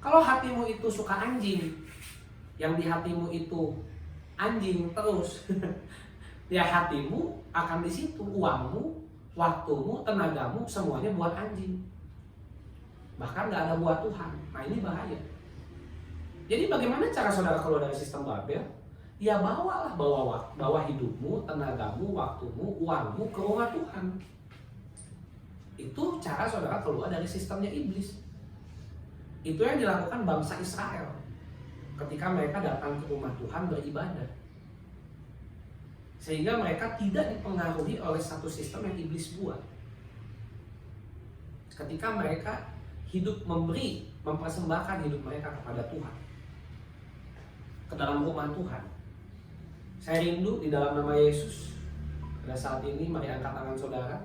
Kalau hatimu itu suka anjing, yang di hatimu itu anjing terus, ya hatimu akan di situ, uangmu, waktumu, tenagamu, semuanya buat anjing. Bahkan nggak ada buat Tuhan. Nah ini bahaya. Jadi bagaimana cara saudara keluar dari sistem Babel? Ya bawa hidupmu, tenagamu, waktumu, uangmu ke rumah Tuhan. Itu cara saudara keluar dari sistemnya iblis. Itu yang dilakukan bangsa Israel ketika mereka datang ke rumah Tuhan beribadah. Sehingga mereka tidak dipengaruhi oleh satu sistem yang iblis buat. Ketika mereka hidup mempersembahkan hidup mereka kepada Tuhan, ke dalam rumah Tuhan. Saya rindu di dalam nama Yesus. Pada saat ini mari angkat tangan saudara.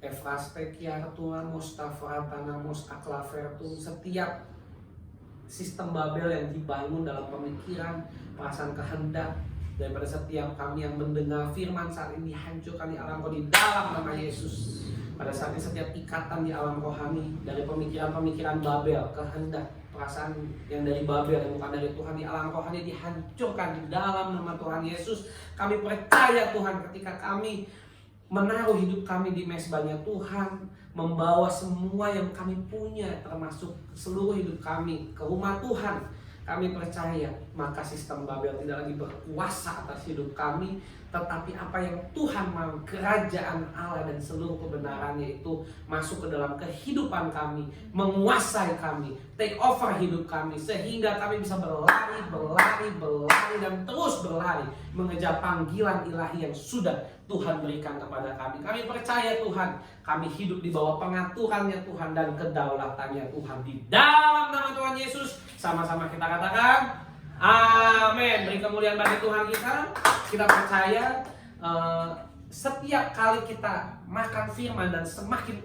Efrastekia Tuhan Mustafatanamos Aklavertu. Setiap sistem Babel yang dibangun dalam pemikiran, perasaan kehendak daripada setiap kami yang mendengar firman saat ini hancurkan di alam roh di dalam nama Yesus. Pada saat ini setiap ikatan di alam rohani dari pemikiran-pemikiran Babel, kehendak, perasaan yang dari Babel yang bukan dari Tuhan di alam rohani dihancurkan di dalam nama Tuhan Yesus. Kami percaya Tuhan ketika kami menaruh hidup kami di mezbahnya Tuhan, membawa semua yang kami punya termasuk seluruh hidup kami ke rumah Tuhan, kami percaya maka sistem Babel tidak lagi berkuasa atas hidup kami, tetapi apa yang Tuhan mau, kerajaan Allah dan seluruh kebenarannya itu masuk ke dalam kehidupan kami, menguasai kami, take over hidup kami, sehingga kami bisa berlari dan terus berlari mengejar panggilan ilahi yang sudah Tuhan berikan kepada kami. Kami percaya Tuhan, kami hidup di bawah pengaturannya Tuhan dan kedaulatannya Tuhan di dalam nama Tuhan Yesus. Sama-sama kita katakan amin. Beri kemuliaan bagi Tuhan kita. Kita percaya setiap kali kita makan firman dan semakin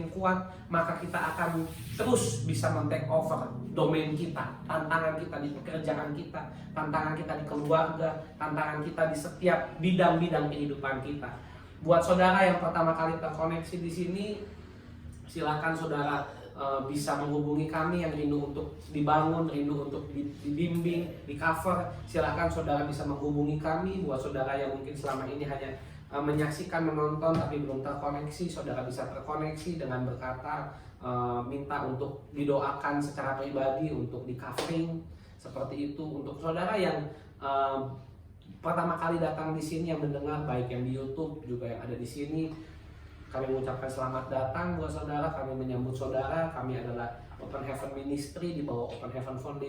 kuat, maka kita akan terus bisa men-take over domain kita, tantangan kita di pekerjaan kita, tantangan kita di keluarga, tantangan kita di setiap bidang-bidang kehidupan kita. Buat saudara yang pertama kali terkoneksi di sini, silakan saudara bisa menghubungi kami yang rindu untuk dibangun, rindu untuk dibimbing, di cover. Silakan saudara bisa menghubungi kami. Buat saudara yang mungkin selama ini hanya menyaksikan, menonton tapi belum terkoneksi, saudara bisa terkoneksi dengan berkata minta untuk didoakan secara pribadi, untuk di covering Seperti itu untuk saudara yang pertama kali datang di sini, yang mendengar baik yang di YouTube juga yang ada di sini. Kami mengucapkan selamat datang buat saudara, kami menyambut saudara. Kami adalah Open Heaven Ministry di bawah Open Heaven Foundation.